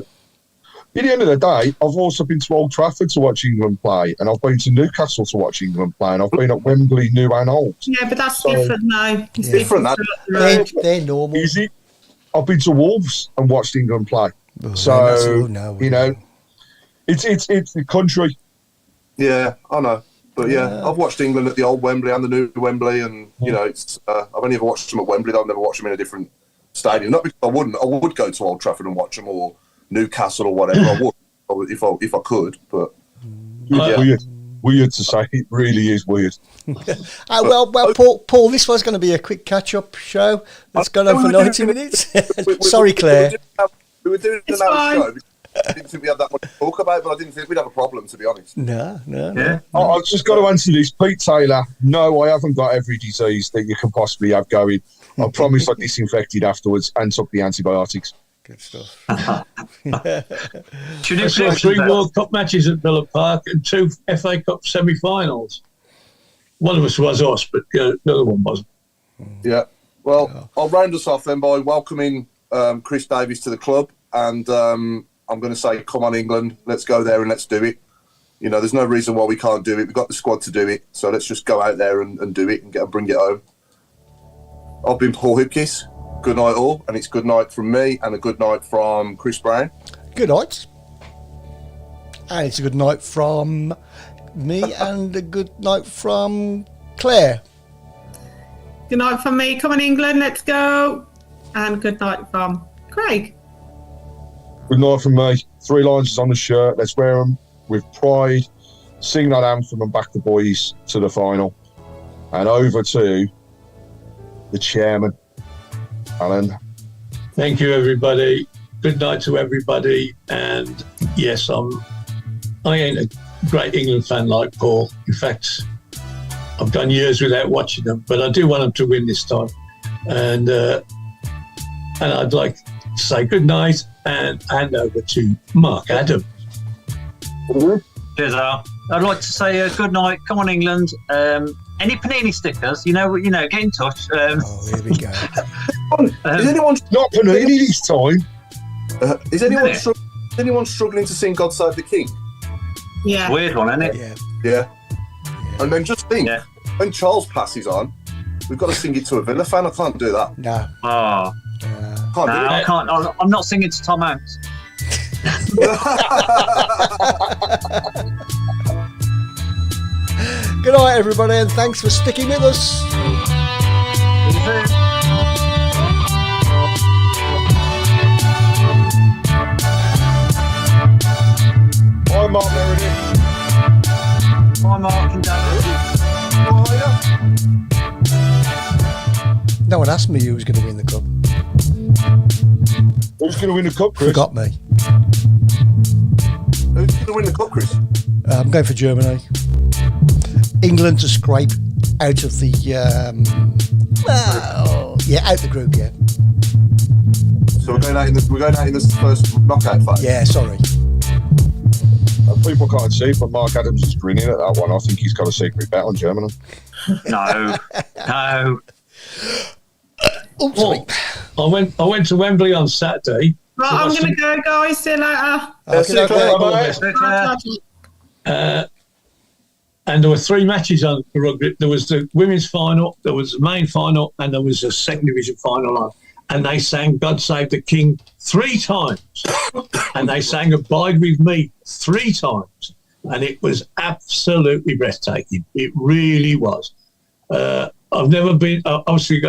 Speaker 4: at the end of the day, I've also been to Old Trafford to watch England play, and I've been to Newcastle to watch England play, and I've been at Wembley, New and Old.
Speaker 2: Yeah, but that's different now. It's
Speaker 1: different, that.
Speaker 5: They're normal.
Speaker 4: Is it? I've been to Wolves and watched England play.
Speaker 5: Oh,
Speaker 4: So
Speaker 5: no,
Speaker 4: you know, it's the country.
Speaker 1: Yeah, I know. But yeah, I've watched England at the old Wembley and the new Wembley, and you know, it's I've only ever watched them at Wembley. I've never watched them in a different stadium. Not because I wouldn't. I would go to Old Trafford and watch them, or Newcastle or whatever. I would if I could. But yeah.
Speaker 4: Weird to say. It really is weird.
Speaker 5: Well, Paul, this was going to be a quick catch-up show. It's gone on for 90 minutes. Sorry, Claire.
Speaker 1: We were doing an hour show. I didn't think we had that much to talk about, but I didn't think we'd have a problem, to be honest.
Speaker 5: No.
Speaker 3: Yeah.
Speaker 4: I've just got to answer this. Pete Taylor, no, I haven't got every disease that you can possibly have going. I promise I disinfected afterwards and took the antibiotics.
Speaker 5: Good stuff.
Speaker 3: Should
Speaker 6: I saw 3 World Cup matches at Villa Park and 2 FA Cup semi-finals. One of us was us, but the other one wasn't.
Speaker 1: Yeah. Well, I'll round us off then by welcoming Chris Davies to the club, and I'm going to say, come on, England, let's go there and let's do it. You know, there's no reason why we can't do it. We've got the squad to do it, so let's just go out there and do it and bring it home. I've been Paul Hipkiss. Good night all, and it's good night from me and a good night from Chris Browne.
Speaker 5: Good night. And it's a good night from me and a good night from Claire.
Speaker 2: Good night from me. Come on, England, let's go. And good night from Craig.
Speaker 4: Good night from me. 3 lines is on the shirt. Let's wear them with pride. Sing that anthem and back the boys to the final. And over to the chairman, Alan.
Speaker 6: Thank you, everybody. Good night to everybody. And yes, I ain't a great England fan like Paul. In fact, I've gone years without watching them, but I do want them to win this time. And I'd like to say good night and hand over to Mark Adam.
Speaker 3: Cheers, Al. I'd like to say good night. Come on, England. Any Panini stickers? You know, get in touch.
Speaker 5: Here we go.
Speaker 1: Is anyone
Speaker 4: Not Panini this time.
Speaker 1: is anyone struggling to sing "God Save the King"?
Speaker 2: Yeah.
Speaker 3: Weird one, isn't it?
Speaker 1: Yeah. And then just think, when Charles passes on, we've got to sing it to a Villa fan. I can't do that.
Speaker 5: No.
Speaker 3: Oh,
Speaker 1: Can't do
Speaker 3: I
Speaker 1: it.
Speaker 3: can't. I'm not singing to Tom Hanks.
Speaker 5: Good night, everybody, and thanks for sticking with us.
Speaker 3: See you soon.
Speaker 4: Mark Meredith.
Speaker 3: Hi, Mark and Dad.
Speaker 1: How are you?
Speaker 5: No one asked me who was going to win the cup.
Speaker 4: Who's going to win the cup, Chris?
Speaker 5: Forgot me.
Speaker 1: Who's going to win the cup, Chris?
Speaker 5: I'm going for Germany. England to scrape out of the out the group. Yeah.
Speaker 1: So we're going out in this first knockout phase.
Speaker 5: Yeah. Sorry.
Speaker 4: People can't see, but Mark Adams is grinning at that one. I think he's got a secret bet on Germany.
Speaker 3: No.
Speaker 5: Sorry.
Speaker 6: I went to Wembley on Saturday.
Speaker 2: Right, I'm going to go, guys. See you later.
Speaker 6: And there were 3 matches on the rugby. There was the women's final, there was the main final, and there was a second division final on. And they sang God Save the King 3 times. And they sang Abide With Me 3 times. And it was absolutely breathtaking. It really was. I've never been, obviously got